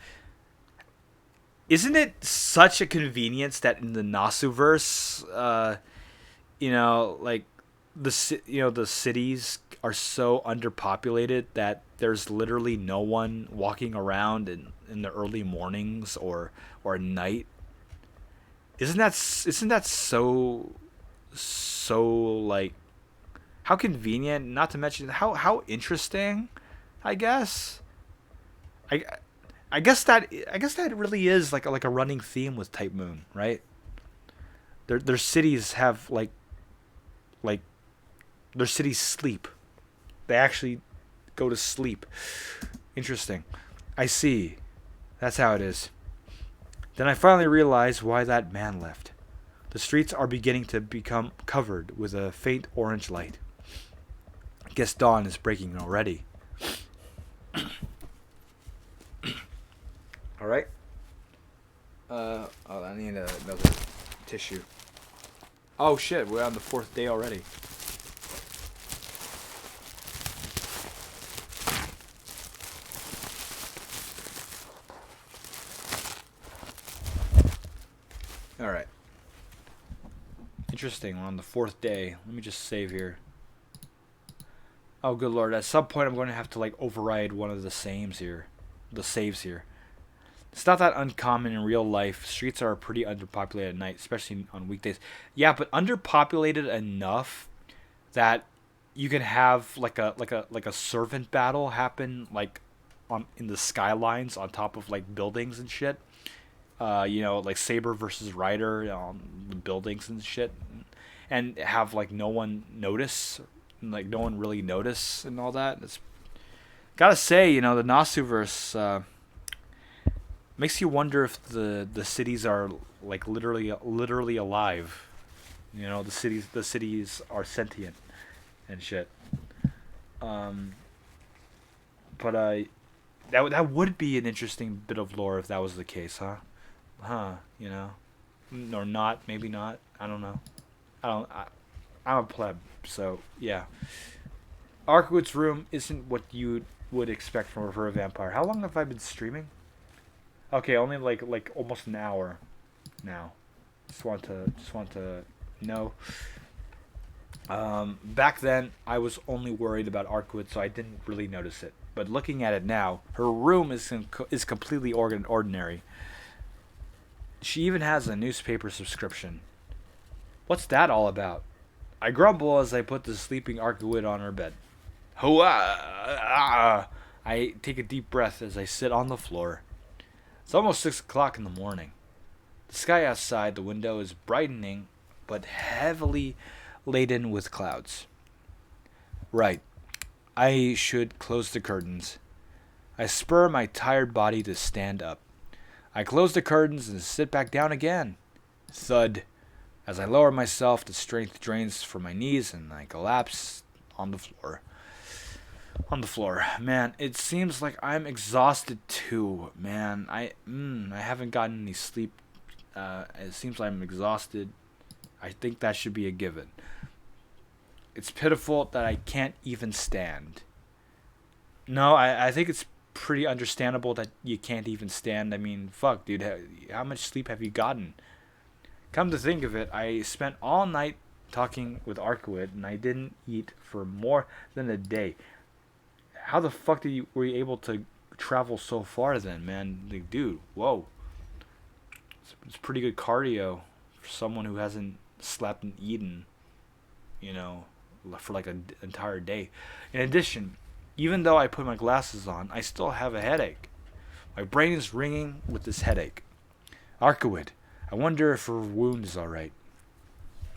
Isn't it such a convenience that in the Nasuverse, the cities are so underpopulated that there's literally no one walking around in the early mornings or night? Isn't that so like, how convenient? Not to mention how interesting, I guess. I guess that really is like a running theme with Type Moon, right? Their cities have like their cities sleep. They actually go to sleep. Interesting. I see. That's how it is. Then I finally realize why that man left. The streets are beginning to become covered with a faint orange light. I guess dawn is breaking already. All right. I need another tissue. Oh shit, we're on the 4th day already. All right. Interesting. We're on the 4th day. Let me just save here. Oh, good lord. At some point, I'm going to have to, like, override one of the saves here. The saves here. It's not that uncommon in real life. Streets are pretty underpopulated at night, especially on weekdays. Yeah, but underpopulated enough that you can have like a servant battle happen like on in the skylines on top of like buildings and shit. Like Saber versus Rider on the buildings and shit, and have like no one notice, like no one really notice and all that. It's gotta say, the Nasuverse makes you wonder if the cities are like literally alive. The cities are sentient and shit. Um, but that would be an interesting bit of lore if that was the case, huh? Huh? Or not? Maybe not. I don't know. I don't. I'm a pleb, so yeah. Arcueid's room isn't what you would expect from a vampire. How long have I been streaming? Okay, only like almost an hour now. Just want to know. Back then, I was only worried about Arcueid, so I didn't really notice it. But looking at it now, her room is completely ordinary. She even has a newspaper subscription. What's that all about? I grumble as I put the sleeping Arcueid on her bed. Hoa! I take a deep breath as I sit on the floor. It's almost 6 o'clock in the morning. The sky outside the window is brightening, but heavily laden with clouds. Right. I should close the curtains. I spur my tired body to stand up. I close the curtains and sit back down again. Thud. As I lower myself, the strength drains from my knees and I collapse on the floor. Man, it seems like I'm exhausted too, man. I haven't gotten any sleep. It seems like I'm exhausted. I think that should be a given. It's pitiful that I can't even stand. No, I think it's pretty understandable that you can't even stand. I mean, fuck, dude. How much sleep have you gotten? Come to think of it, I spent all night talking with Arcueid, and I didn't eat for more than a day. How the fuck were you able to travel so far then, man? Like, dude, whoa. It's pretty good cardio for someone who hasn't slept and eaten, for like an entire day. In addition, even though I put my glasses on, I still have a headache. My brain is ringing with this headache. Arcueid, I wonder if her wound is alright.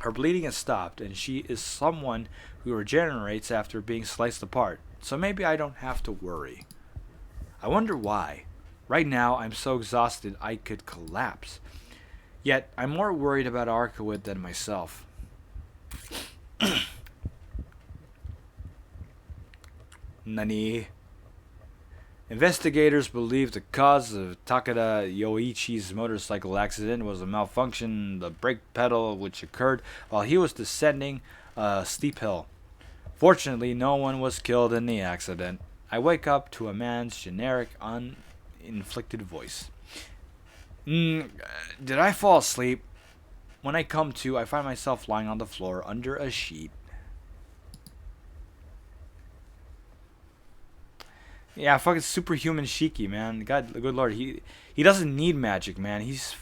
Her bleeding has stopped, and she is someone who regenerates after being sliced apart, so maybe I don't have to worry. I wonder why. Right now, I'm so exhausted I could collapse. Yet, I'm more worried about Arcueid than myself. Nani? Investigators believe the cause of Takeda Yoichi's motorcycle accident was a malfunction, the brake pedal which occurred while he was descending a steep hill. Fortunately, no one was killed in the accident. I wake up to a man's generic, uninflected voice. Did I fall asleep? When I come to, I find myself lying on the floor under a sheet. Yeah, fucking superhuman Shiki, man. God, good lord, he doesn't need magic, man. He's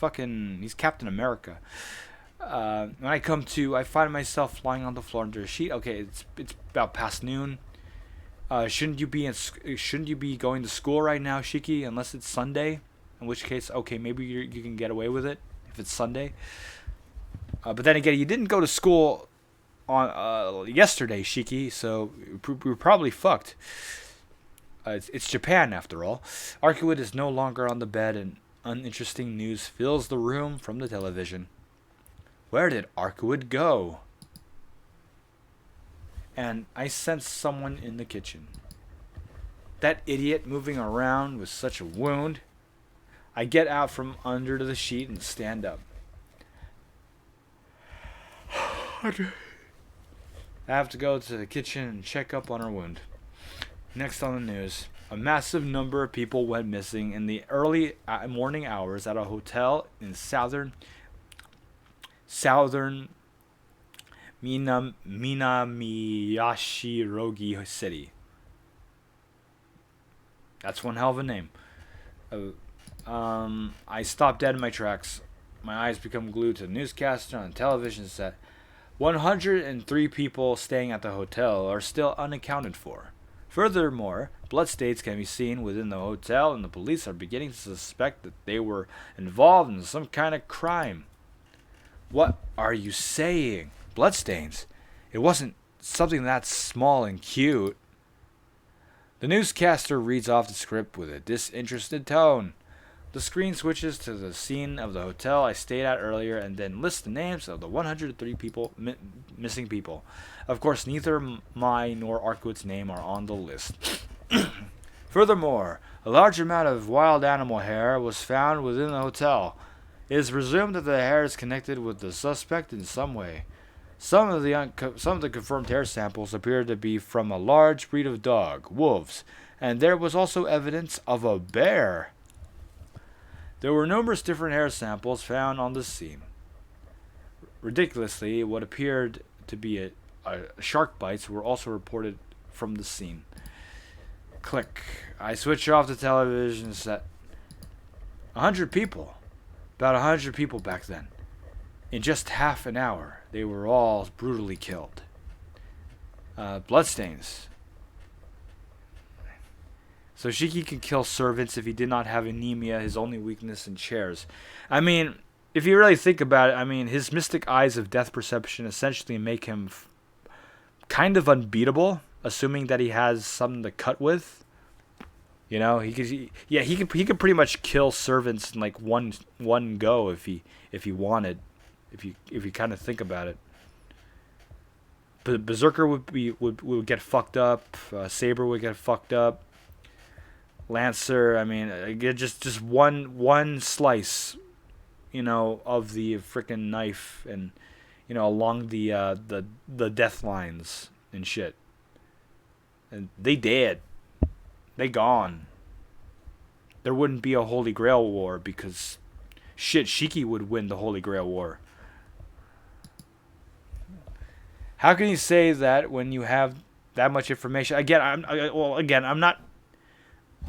Captain America. When I come to, I find myself lying on the floor under a sheet. Okay, it's about past noon. Shouldn't you be going to school right now, Shiki? Unless it's Sunday, in which case, okay, maybe you can get away with it if it's Sunday. But then again, you didn't go to school on yesterday, Shiki, so we're probably fucked. It's Japan, after all. Arcueid is no longer on the bed, and uninteresting news fills the room from the television. Where did Arcueid go? And I sense someone in the kitchen. That idiot moving around with such a wound. I get out from under the sheet and stand up. I have to go to the kitchen and check up on her wound. Next on the news, a massive number of people went missing in the early morning hours at a hotel in southern Minamiyashi City. That's one hell of a name. I stopped dead in my tracks. My eyes become glued to the newscaster on the television set. 103 people staying at the hotel are still unaccounted for. Furthermore, bloodstains can be seen within the hotel, and the police are beginning to suspect that they were involved in some kind of crime. What are you saying? Bloodstains? It wasn't something that small and cute. The newscaster reads off the script with a disinterested tone. The screen switches to the scene of the hotel I stayed at earlier and then lists the names of the 103 missing people. Of course, neither my nor Arcueid's name are on the list. Furthermore, a large amount of wild animal hair was found within the hotel. It is presumed that the hair is connected with the suspect in some way. Some of the confirmed hair samples appear to be from a large breed of dog, wolves, and there was also evidence of a bear. There were numerous different hair samples found on the scene. Ridiculously, what appeared to be a shark bites were also reported from the scene. Click. I switch off the television set. 100 people. About 100 people back then. In just half an hour, they were all brutally killed. Bloodstains. So Shiki can kill servants if he did not have anemia, his only weakness in chairs. I mean, if you really think about it, I mean, his mystic eyes of death perception essentially make him kind of unbeatable, assuming that he has something to cut with. You know, he could pretty much kill servants in like one go if he wanted, if you kind of think about it. But Berserker would get fucked up, Saber would get fucked up. Lancer, I mean, just one slice, you know, of the freaking knife, and you know, along the death lines and shit, and they dead, they gone. There wouldn't be a Holy Grail war because shit, Shiki would win the Holy Grail war. How can you say that when you have that much information?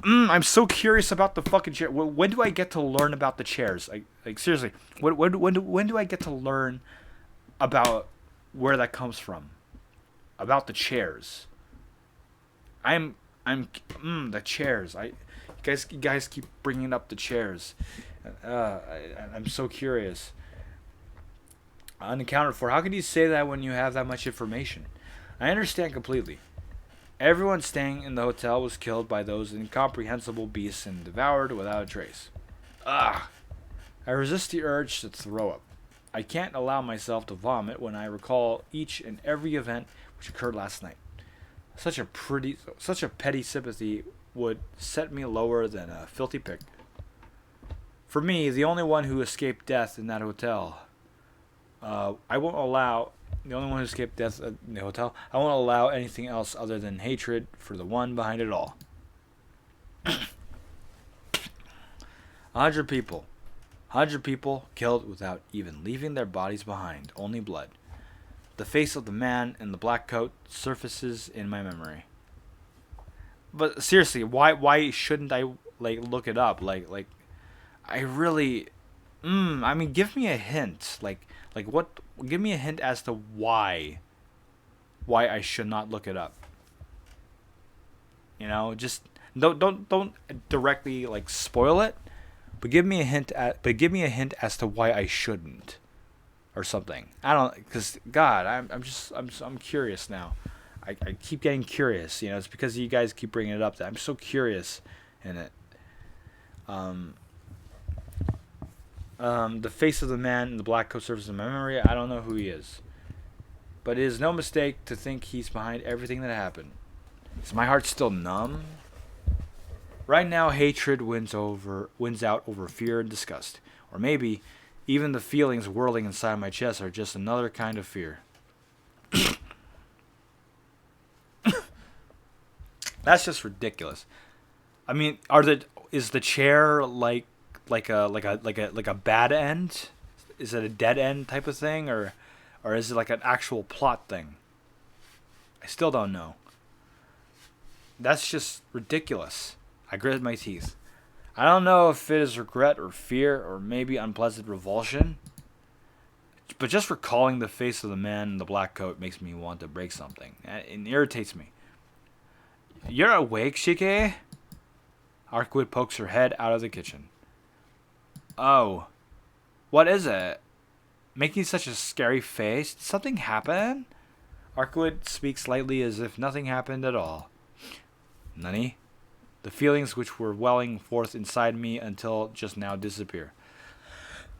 I'm so curious about the fucking chair. When do I get to learn about the chairs? Like seriously, when do I get to learn about where that comes from? About the chairs. The chairs. You guys keep bringing up the chairs. I'm so curious. Unaccounted for. How can you say that when you have that much information? I understand completely. Everyone staying in the hotel was killed by those incomprehensible beasts and devoured without a trace. Ugh. I resist the urge to throw up. I can't allow myself to vomit when I recall each and every event which occurred last night. Such a petty sympathy would set me lower than a filthy pig. For me, the only one who escaped death in that hotel, the only one who escaped death in the hotel, I won't allow anything else other than hatred for the one behind it all. 100 people. 100 people killed without even leaving their bodies behind, only blood. The face of the man in the black coat surfaces in my memory. But seriously, why shouldn't I look it up? I really I mean, give me a hint. What? Give me a hint as to why I should not look it up. You know, just don't directly spoil it, but give me a hint as to why I shouldn't, or something. I don't, because God, I'm curious now. I keep getting curious. You know, it's because you guys keep bringing it up that I'm so curious in it. The face of the man in the black coat surfaces in my memory. I don't know who he is. But it is no mistake to think he's behind everything that happened. Is my heart still numb? Right now, hatred wins out over fear and disgust. Or maybe even the feelings whirling inside my chest are just another kind of fear. That's just ridiculous. I mean, is the chair like a bad end? Is it a dead end type of thing, or Or is it like an actual plot thing? I still don't know. That's just ridiculous. I gritted my teeth. I don't know if it is regret or fear or maybe unpleasant revulsion. But just recalling the face of the man in the black coat makes me want to break something. It irritates me. You're awake, Shike? Arcueid pokes her head out of the kitchen. Oh. What is it? Making such a scary face? Did something happen? Arcueid speaks lightly as if nothing happened at all. Nani? The feelings which were welling forth inside me until just now disappear.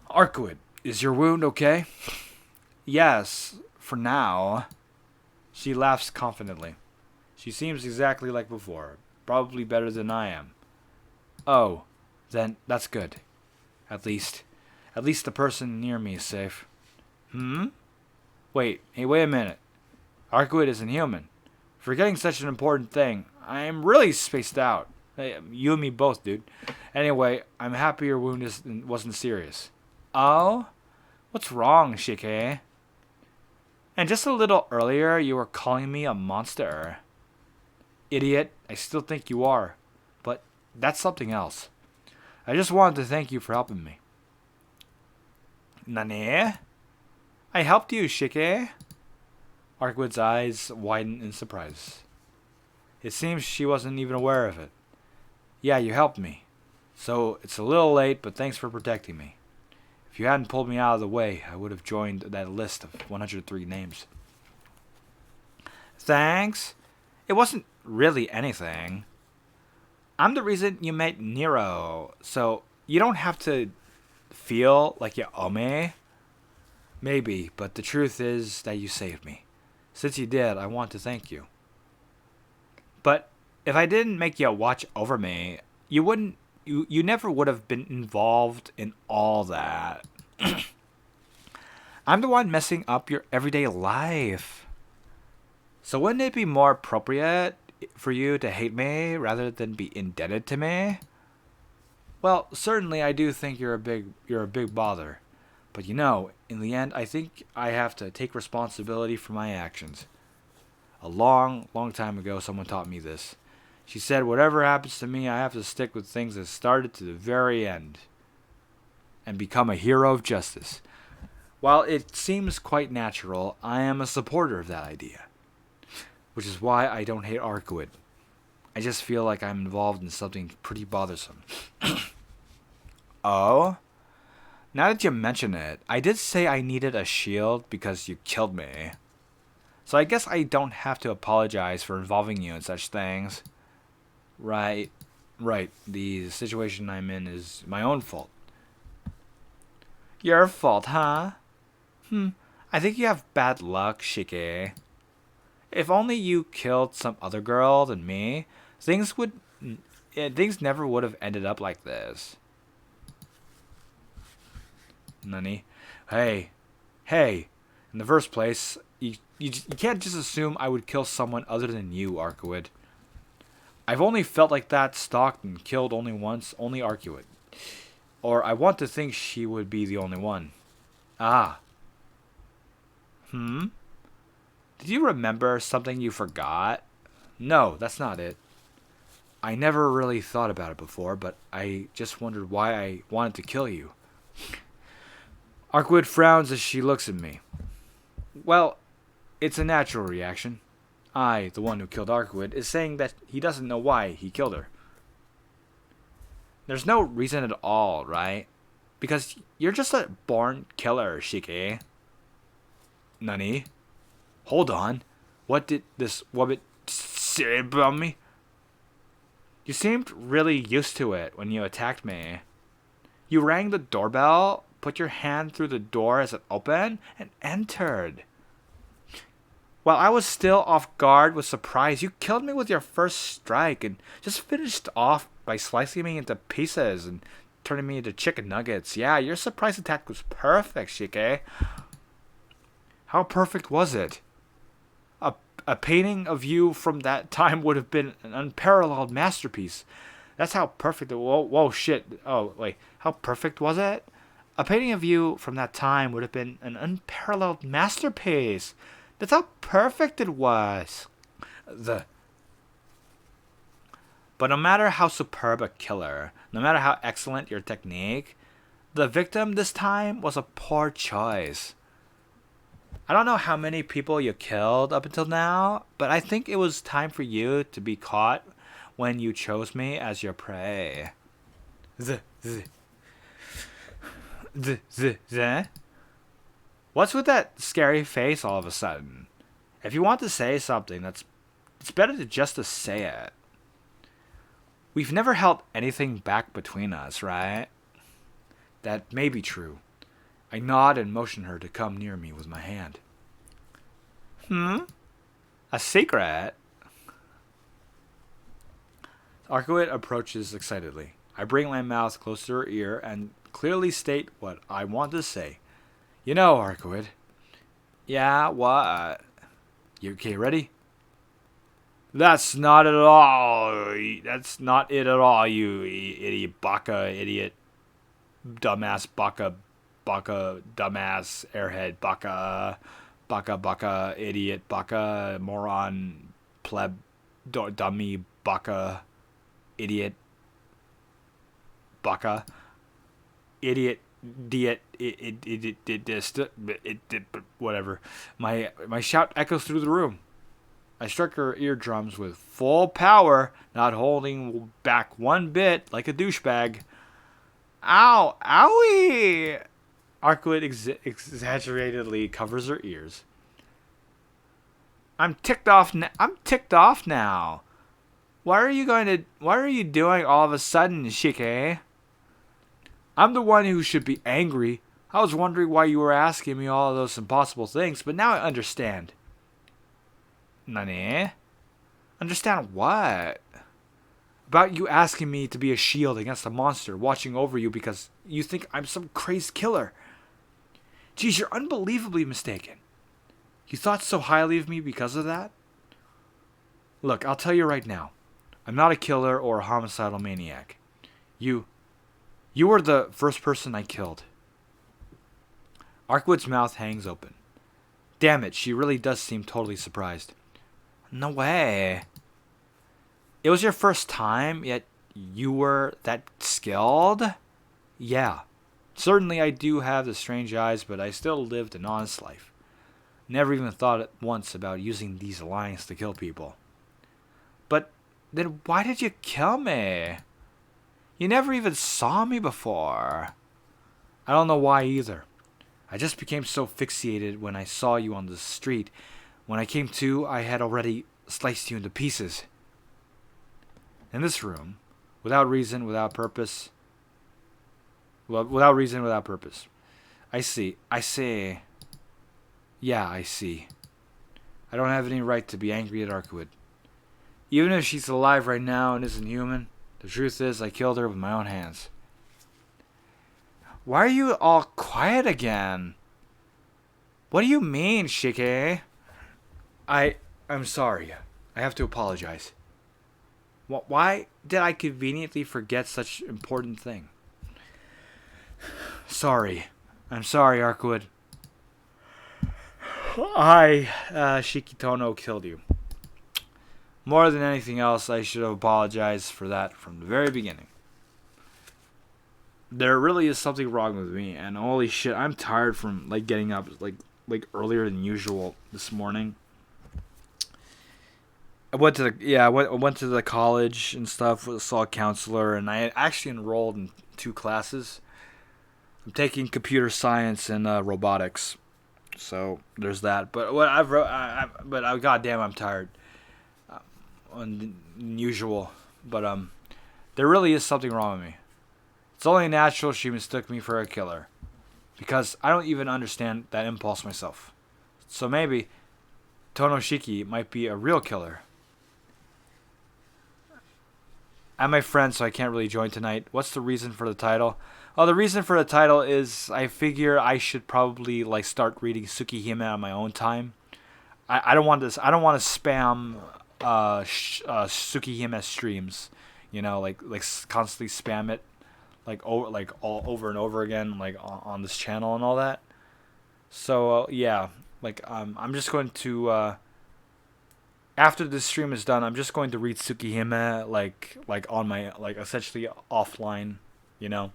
Arcueid, is your wound okay? Yes, for now. She laughs confidently. She seems exactly like before, probably better than I am. Oh, then that's good. At least the person near me is safe. Wait a minute. Arcueid isn't human. Forgetting such an important thing, I'm really spaced out. Hey, you and me both, dude. Anyway, I'm happy your wound wasn't serious. Oh? What's wrong, Shike? And just a little earlier, you were calling me a monster. Idiot, I still think you are. But that's something else. I just wanted to thank you for helping me. Nani? I helped you, Shike. Arcueid's eyes widened in surprise. It seems she wasn't even aware of it. Yeah, you helped me. So it's a little late, but thanks for protecting me. If you hadn't pulled me out of the way, I would have joined that list of 103 names. Thanks? It wasn't really anything. I'm the reason you met Nero, so you don't have to feel like you owe me. Maybe, but the truth is that you saved me. Since you did, I want to thank you. But if I didn't make you watch over me, you never would have been involved in all that. I'm the one messing up your everyday life. So wouldn't it be more appropriate for you to hate me rather than be indebted to me? Well, certainly I do think you're a big bother. But in the end, I think I have to take responsibility for my actions. A long, long time ago, someone taught me this. She said, whatever happens to me, I have to stick with things that started to the very end and become a hero of justice. While it seems quite natural, I am a supporter of that idea, which is why I don't hate Arcueid. I just feel like I'm involved in something pretty bothersome. Oh? Now that you mention it, I did say I needed a shield because you killed me. So I guess I don't have to apologize for involving you in such things. Right. The situation I'm in is my own fault. Your fault, huh? I think you have bad luck, Shike. If only you killed some other girl than me, things never would have ended up like this. Nani? Hey. In the first place, you can't just assume I would kill someone other than you, Arcueid. I've only felt like that, stalked and killed only once, only Arcueid. Or I want to think she would be the only one. Ah. Did you remember something you forgot? No, that's not it. I never really thought about it before, but I just wondered why I wanted to kill you. Arcueid frowns as she looks at me. Well, it's a natural reaction. I, the one who killed Arcueid, is saying that he doesn't know why he killed her. There's no reason at all, right? Because you're just a born killer, Shike. Nani? Hold on. What did this woman say about me? You seemed really used to it when you attacked me. You rang the doorbell, put your hand through the door as it opened, and entered. While I was still off guard with surprise, you killed me with your first strike and just finished off by slicing me into pieces and turning me into chicken nuggets. Yeah, your surprise attack was perfect, Shike. How perfect was it? A painting of you from that time would have been an unparalleled masterpiece. That's how perfect it was. Whoa, shit. Oh, wait. How perfect was it? A painting of you from that time would have been an unparalleled masterpiece. That's how perfect it was. The But no matter how superb a killer, no matter how excellent your technique, the victim this time was a poor choice. I don't know how many people you killed up until now, but I think it was time for you to be caught when you chose me as your prey. What's with that scary face all of a sudden? If you want to say something, it's better to just to say it. We've never held anything back between us, right? That may be true. I nod and motion her to come near me with my hand. A secret? Arcueid approaches excitedly. I bring my mouth close to her ear and clearly state what I want to say. You know, Arcueid. Yeah, what? You okay, ready? That's not it at all. That's not it at all, you idiot baka, idiot, dumbass baka, dumbass, airhead baka, idiot baka, moron, pleb, dummy baka, idiot, baka, idiot, whatever. My shout echoes through the room. I struck her eardrums with full power, not holding back one bit, like a douchebag. Ow! Owie! Arcueid exaggeratedly covers her ears. I'm ticked off now. What are you doing all of a sudden, Shike? I'm the one who should be angry. I was wondering why you were asking me all of those impossible things, but now I understand. Nani? Understand what? About you asking me to be a shield against a monster watching over you because you think I'm some crazed killer. Geez, you're unbelievably mistaken. You thought so highly of me because of that? Look, I'll tell you right now. I'm not a killer or a homicidal maniac. You were the first person I killed. Arcueid's mouth hangs open. Damn it, she really does seem totally surprised. No way. It was your first time, yet you were that skilled? Yeah. Certainly I do have the strange eyes, but I still lived an honest life. Never even thought once about using these lines to kill people. But then why did you kill me? You never even saw me before. I don't know why either. I just became so fixated when I saw you on the street. When I came to, I had already sliced you into pieces. In this room, without reason, without purpose. Well, without reason, without purpose. I see. Yeah, I see. I don't have any right to be angry at Arcueid. Even if she's alive right now and isn't human, the truth is I killed her with my own hands. Why are you all quiet again? What do you mean, Shike? I'm sorry. I have to apologize. Why did I conveniently forget such an important thing? Sorry. I'm sorry, Arcueid. Shikitono killed you. More than anything else, I should have apologized for that from the very beginning. There really is something wrong with me, and holy shit, I'm tired from getting up like earlier than usual this morning. I went to the college and stuff. Saw a counselor, and I actually enrolled in 2 classes. I'm taking computer science and robotics, so there's that. But goddamn, I'm tired. Unusual, but there really is something wrong with me. It's only natural she mistook me for a killer, because I don't even understand that impulse myself. So maybe Tonoshiki might be a real killer. I'm my friend, so I can't really join tonight. What's the reason for the title? Oh, the reason for the title is I figure I should probably start reading Tsukihime on my own time. I don't want to spam Tsukihime streams, constantly spam it. like all over and over again, like on this channel and all that. So yeah, like I'm just going to after this stream is done, I'm just going to read Tsukihime like on my like essentially offline, you know.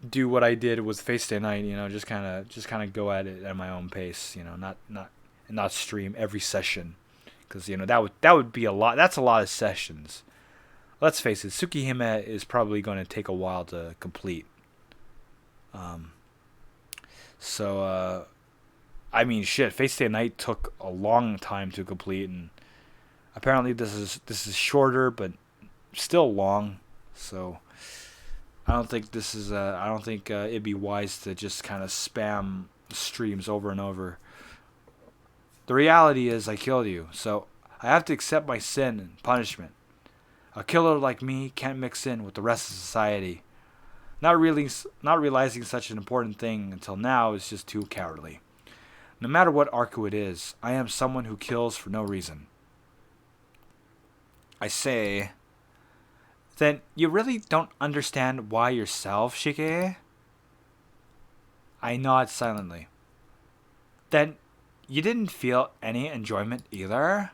Do what I did with Face Day Night, just kind of go at it at my own pace, not stream every session, because that would be a lot. That's a lot of sessions. Let's face it, Tsukihime is probably going to take a while to complete. Um, so I mean, shit, Face Day Night took a long time to complete, and apparently this is shorter, but still long. So I don't think it'd be wise to just kind of spam streams over and over. The reality is I killed you, so I have to accept my sin and punishment. A killer like me can't mix in with the rest of society. Not realizing such an important thing until now is just too cowardly. No matter what Arcueid is, I am someone who kills for no reason. I say, then you really don't understand why yourself, Shige? I nod silently. Then you didn't feel any enjoyment either?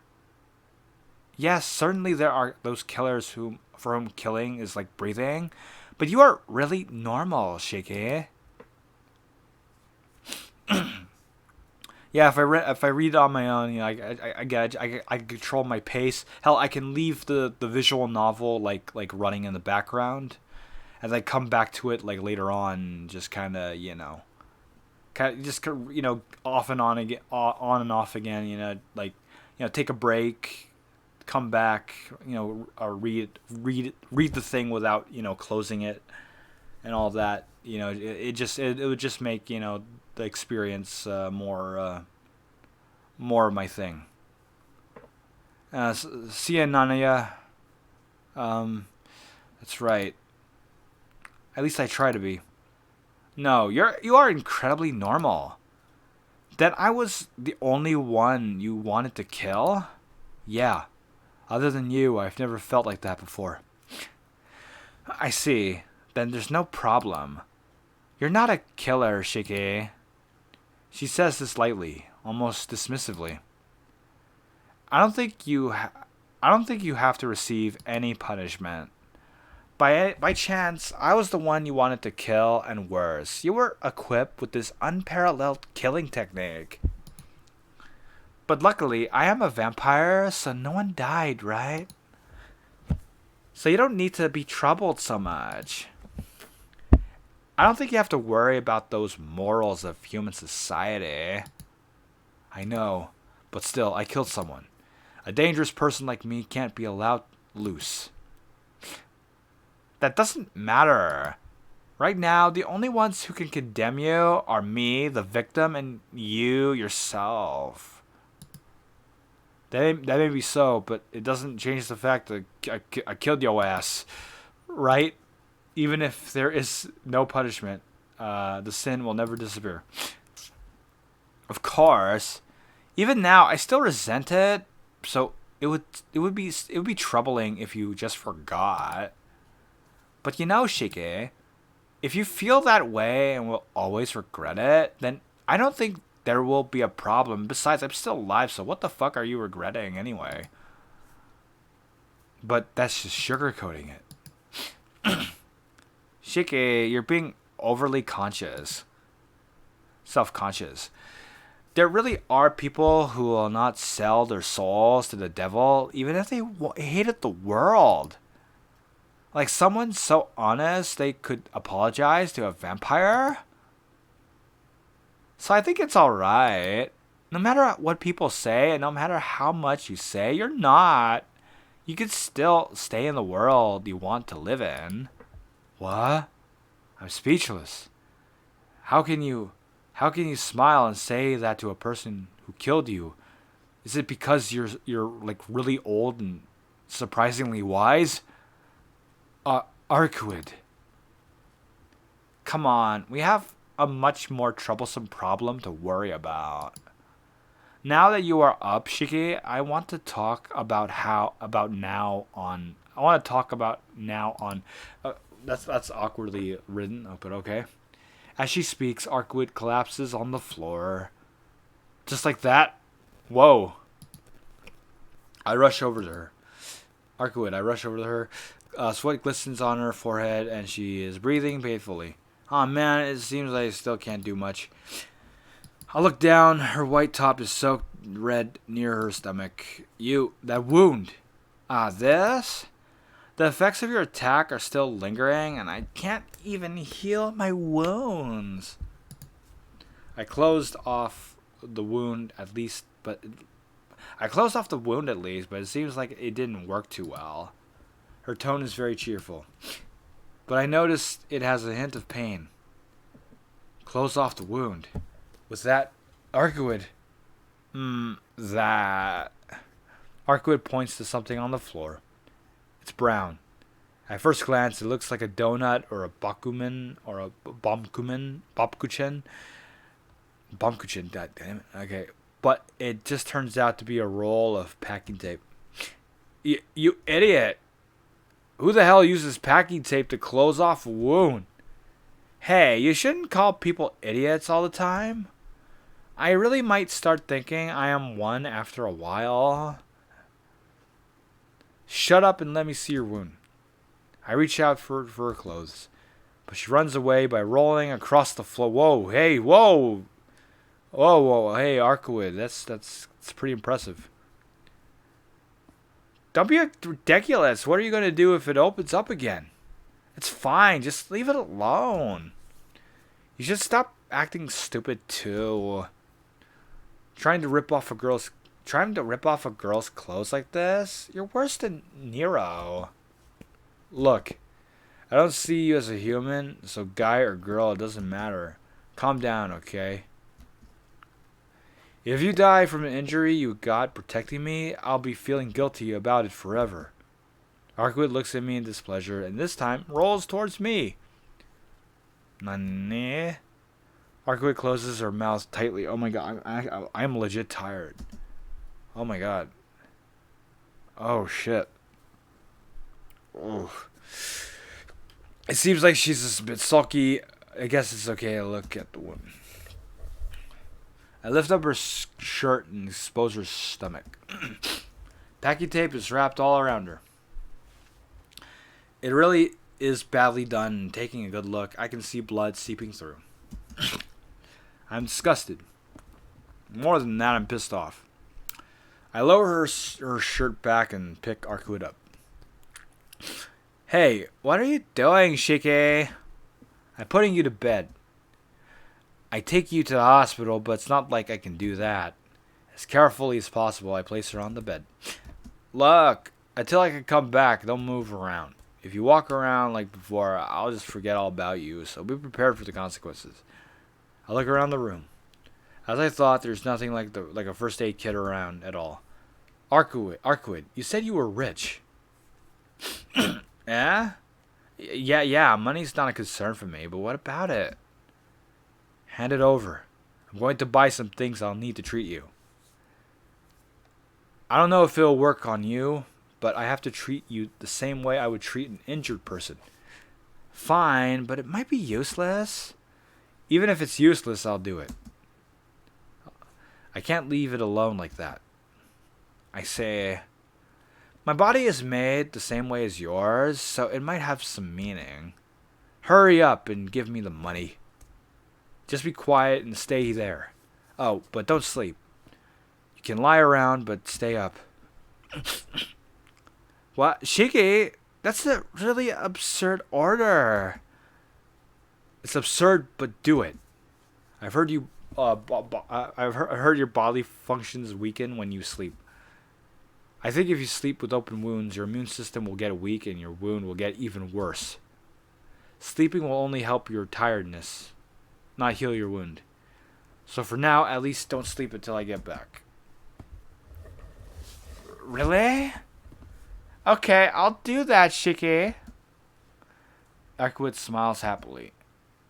Yes, certainly there are those killers for whom killing is like breathing, but you are really normal, Shige. Yeah, if I read it on my own, I control my pace. Hell, I can leave the visual novel like running in the background, and then come back to it like later on, just kind of off and on again, on and off again. Take a break, come back, read the thing without closing it, and all that. It would just make the experience more my thing. See ya, Nanaya. That's right. At least I try to be. No, you are incredibly normal. That I was the only one you wanted to kill? Yeah. Other than you, I've never felt like that before. I see. Then there's no problem. You're not a killer, Shige. She says this lightly, almost dismissively. I don't think you have to receive any punishment. By chance, I was the one you wanted to kill, and worse, you were equipped with this unparalleled killing technique. But luckily, I am a vampire, so no one died, right? So you don't need to be troubled so much. I don't think you have to worry about those morals of human society. I know, but still, I killed someone. A dangerous person like me can't be allowed loose. That doesn't matter. Right now, the only ones who can condemn you are me, the victim, and you yourself. That may be so, but it doesn't change the fact that I killed your ass. Right? Even if there is no punishment, the sin will never disappear. Of course. Even now, I still resent it. So it would be troubling if you just forgot. But Shige, if you feel that way and will always regret it, then I don't think there will be a problem. Besides, I'm still alive, so what the fuck are you regretting anyway? But that's just sugarcoating it. Shige, you're being overly self-conscious. There really are people who will not sell their souls to the devil, even if they hated the world. Like someone so honest they could apologize to a vampire? So I think it's alright. No matter what people say, and no matter how much you say, you're not. You could still stay in the world you want to live in. What? I'm speechless. How can you smile and say that to a person who killed you? Is it because you're like really old and surprisingly wise? Arcueid. Come on, we have a much more troublesome problem to worry about. Now that you are up, Shige, I want to talk about now on. That's awkwardly written, but okay. As she speaks, Arcueid collapses on the floor. Just like that. Whoa. I rush over to her. Arcueid, I rush over to her. Sweat glistens on her forehead, and she is breathing painfully. Oh man, it seems I still can't do much. I look down. Her white top is soaked red near her stomach. That wound. This? The effects of your attack are still lingering, and I can't even heal my wounds. I closed off the wound at least, but it seems like it didn't work too well. Her tone is very cheerful, but I noticed it has a hint of pain. Close off the wound. Was that Arcueid? That. Arcueid points to something on the floor. It's brown. At first glance, it looks like a donut or a bakuman or a bomkuchen. Bomkuchen, god damn it. Okay. But it just turns out to be a roll of packing tape. You idiot. Who the hell uses packing tape to close off a wound? Hey, you shouldn't call people idiots all the time. I really might start thinking I am one after a while. Shut up and let me see your wound. I reach out for her clothes, but she runs away by rolling across the floor. Whoa, hey, whoa. Whoa, hey, Arcueid, that's pretty impressive. Don't be ridiculous. What are you going to do if it opens up again? It's fine. Just leave it alone. You should stop acting stupid too. Trying to rip off a girl's clothes like this? You're worse than Nero. Look, I don't see you as a human, so guy or girl, it doesn't matter. Calm down, okay? If you die from an injury you got protecting me, I'll be feeling guilty about it forever. Arcueid looks at me in displeasure, and this time rolls towards me. Nani? Arcueid closes her mouth tightly. Oh my god, I'm legit tired. Oh my god. Oh shit. Oh. It seems like she's a bit sulky. I guess it's okay to look at the woman. I lift up her shirt and expose her stomach. Packing tape is wrapped all around her. It really is badly done, and taking a good look, I can see blood seeping through. I'm disgusted. More than that, I'm pissed off. I lower her shirt back and pick Arcueid up. Hey, what are you doing, Shiki? I'm putting you to bed. I take you to the hospital, but it's not like I can do that. As carefully as possible, I place her on the bed. Look, until I can come back, don't move around. If you walk around like before, I'll just forget all about you, so be prepared for the consequences. I look around the room. As I thought, there's nothing like a first aid kit around at all. Arcueid, you said you were rich. Yeah? Yeah, money's not a concern for me, but what about it? Hand it over. I'm going to buy some things I'll need to treat you. I don't know if it'll work on you, but I have to treat you the same way I would treat an injured person. Fine, but it might be useless. Even if it's useless, I'll do it. I can't leave it alone like that. I say, my body is made the same way as yours, so it might have some meaning. Hurry up and give me the money. Just be quiet and stay there. Oh, but don't sleep. You can lie around, but stay up. What? Shiki, that's a really absurd order. It's absurd, but do it. I've heard you. I've heard your body functions weaken when you sleep. I think if you sleep with open wounds, your immune system will get weak and your wound will get even worse. Sleeping will only help your tiredness, not heal your wound. So for now, at least don't sleep until I get back. Really? Okay, I'll do that, Shiki. Arcueid smiles happily.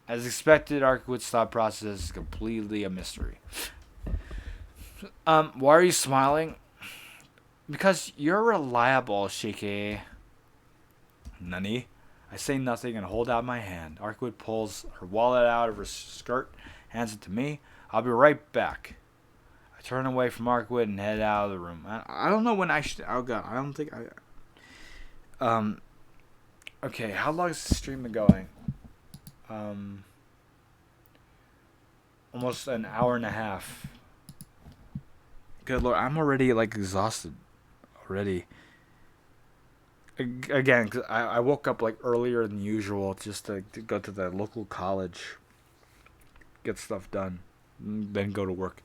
As expected, Arcueid's thought process is completely a mystery. Why are you smiling? Because you're reliable, Shiki. Nani? I say nothing and hold out my hand. Arcueid pulls her wallet out of her skirt, hands it to me. I'll be right back. I turn away from Arcueid and head out of the room. I don't know when I should. Oh god, I don't think I. Okay, how long is the stream been going? Almost an hour and a half. Good lord, I'm already like exhausted already. Again, cause I woke up like earlier than usual just to go to the local college, get stuff done, then go to work.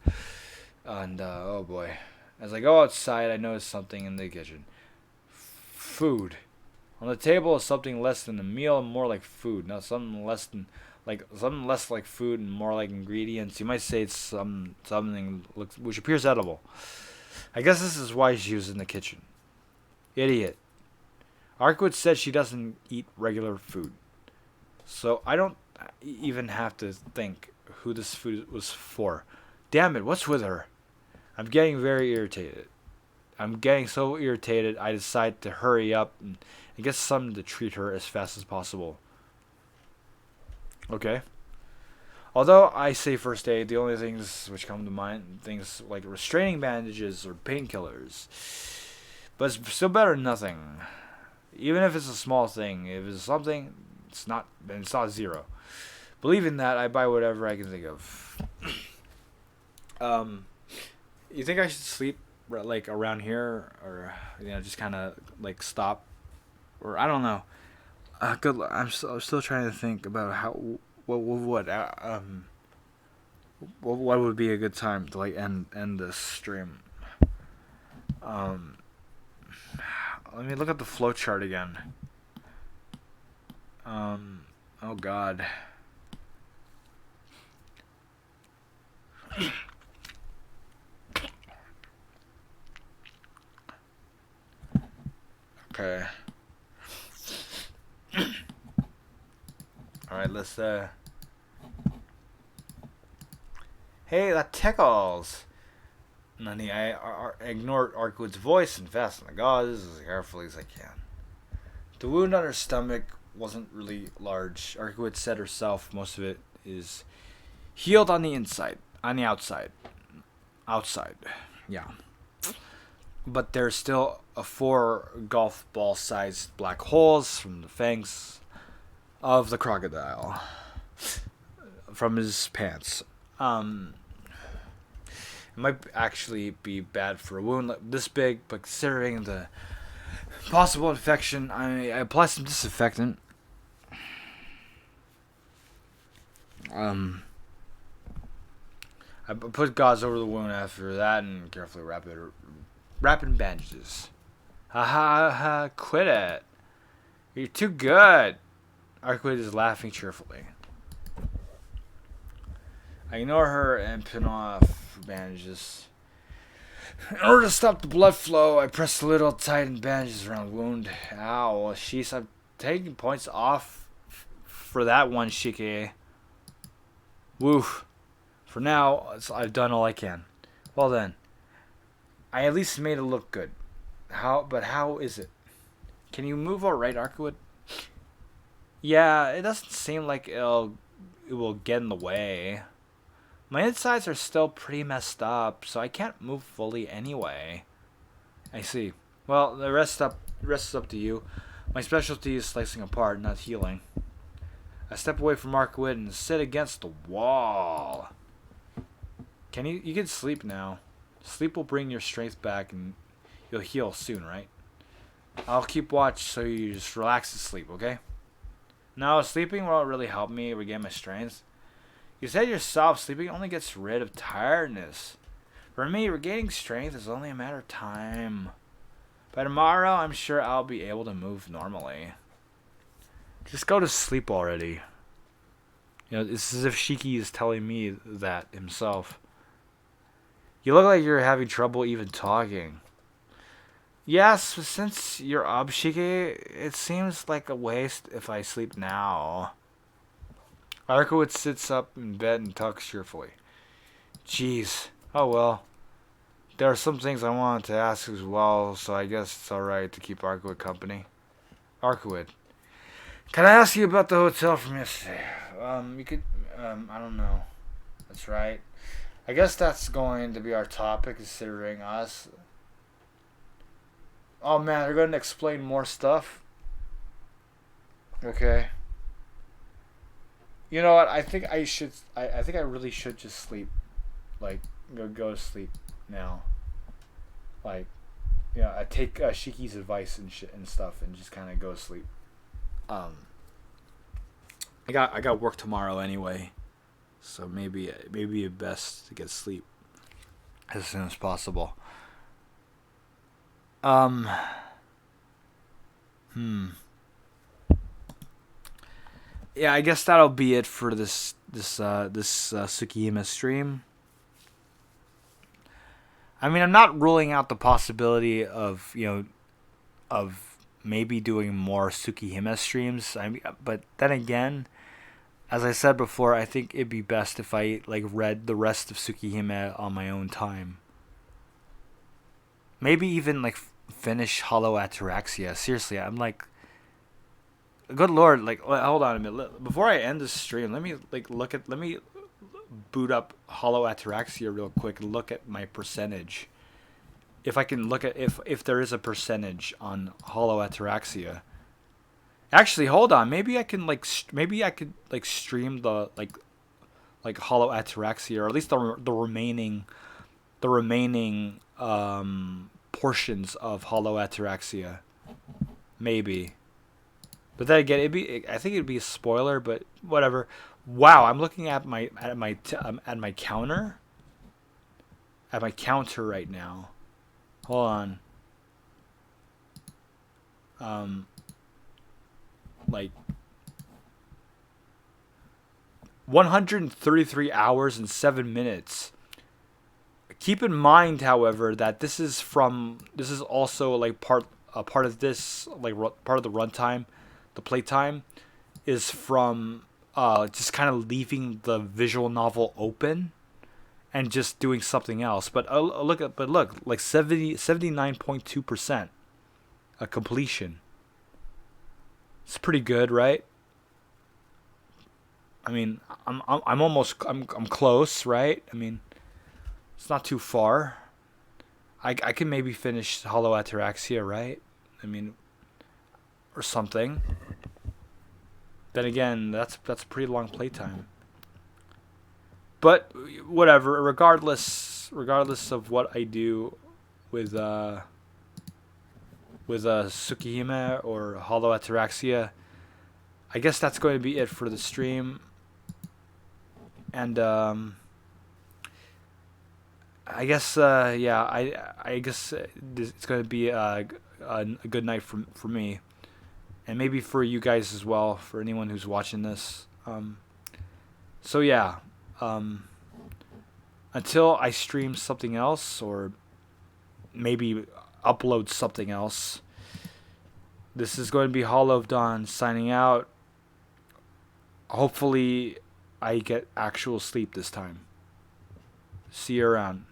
And oh boy, as I go outside, I notice something in the kitchen. Food. On the table is something less than a meal and more like food. Not something less than something less like food and more like ingredients. You might say it's something which appears edible. I guess this is why she was in the kitchen. Idiot. Arcueid said she doesn't eat regular food. So I don't even have to think who this food was for. Damn it, what's with her? I'm getting very irritated. I'm getting so irritated I decide to hurry up and get something to treat her as fast as possible. Okay. Although I say first aid, the only things which come to mind, things like restraining bandages or painkillers. But it's still better than nothing. Even if it's a small thing, if it's something, it's not zero. Believing that, I buy whatever I can think of. You think I should sleep like around here, or just kind of like stop, or I don't know. Good. I'm still trying to think about what would be a good time to like end this stream. Let me look at the flowchart again. Oh god. Okay. Alright, let's Hey, that tickles! Nani, I ignored Arcueid's voice and fastened the gauze as carefully as I can. The wound on her stomach wasn't really large. Arcueid said herself most of it is healed on the inside. On the outside. Outside. Yeah. But there's still 4 golf ball sized black holes from the fangs of the crocodile. From his pants. It might actually be bad for a wound this big, but considering the possible infection, I apply some disinfectant. I put gauze over the wound after that and carefully wrap in bandages. Ha ha ha! Quit it! You're too good. Arcueid is laughing cheerfully. I ignore her and pin off bandages. In order to stop the blood flow, I press a little tighten bandages around the wound. Ow, sheesh, I'm taking points off for that one, Shiki. Woof. For now, I've done all I can. Well then, I at least made it look good. But how is it? Can you move alright, Arcueid? Yeah, it doesn't seem like it will get in the way. My insides are still pretty messed up, so I can't move fully anyway. I see. Well, the rest is up to you. My specialty is slicing apart, not healing. I step away from Arcueid and sit against the wall. You can sleep now. Sleep will bring your strength back and you'll heal soon, right? I'll keep watch so you just relax and sleep, okay? No, sleeping won't really help me regain my strength. You said yourself, sleeping only gets rid of tiredness. For me, regaining strength is only a matter of time. By tomorrow, I'm sure I'll be able to move normally. Just go to sleep already. It's as if Shiki is telling me that himself. You look like you're having trouble even talking. Yes, since you're up, Shiki, it seems like a waste if I sleep now. Arcueid sits up in bed and talks cheerfully. Jeez. Oh well. There are some things I wanted to ask as well, so I guess it's alright to keep Arcueid company. Arcueid. Can I ask you about the hotel from yesterday? You could. I don't know. That's right. I guess that's going to be our topic, considering us. Oh man, they're going to explain more stuff. Okay. You know what? I think I should. I think I really should just sleep. Like, go to sleep now. Like, I take Shiki's advice and shit and stuff, and just kind of go to sleep. Um, I got work tomorrow anyway, so maybe it best to get sleep as soon as possible. Um, hmm. Yeah, I guess that'll be it for this Tsukihime stream. I mean, I'm not ruling out the possibility of of maybe doing more Tsukihime streams. I mean, but then again, as I said before, I think it'd be best if I like read the rest of Tsukihime on my own time. Maybe even like finish Hollow Ataraxia. Seriously, I'm like, good lord, like hold on a minute. Before I end this stream, let me let me boot up Hollow Ataraxia real quick and look at my percentage. If I can look at if there is a percentage on Hollow Ataraxia. Actually, hold on. Maybe I can maybe I could like stream the like Hollow Ataraxia, or at least the remaining portions of Hollow Ataraxia. Maybe. But then again, I think it'd be a spoiler, but whatever. Wow, I'm looking at my counter. At my counter right now. Hold on. Like 133 hours and 7 minutes. Keep in mind, however, that this is also like a part of this, like part of the runtime, the playtime is from just kind of leaving the visual novel open and just doing something else. But look, like 79.2% a completion. It's pretty good, right? I mean, I'm close, right? I mean, it's not too far. I can maybe finish Hollow Ataraxia, right? I mean, or something. Then again, that's pretty long playtime. But whatever, regardless of what I do with Tsukihime or Hollow Ataraxia, I guess that's going to be it for the stream. And I guess yeah, I guess it's going to be a good night for me, and maybe for you guys as well, for anyone who's watching this. So yeah, until I stream something else or maybe upload something else, this is going to be Hollow of Dawn signing out. Hopefully I get actual sleep this time. See you around.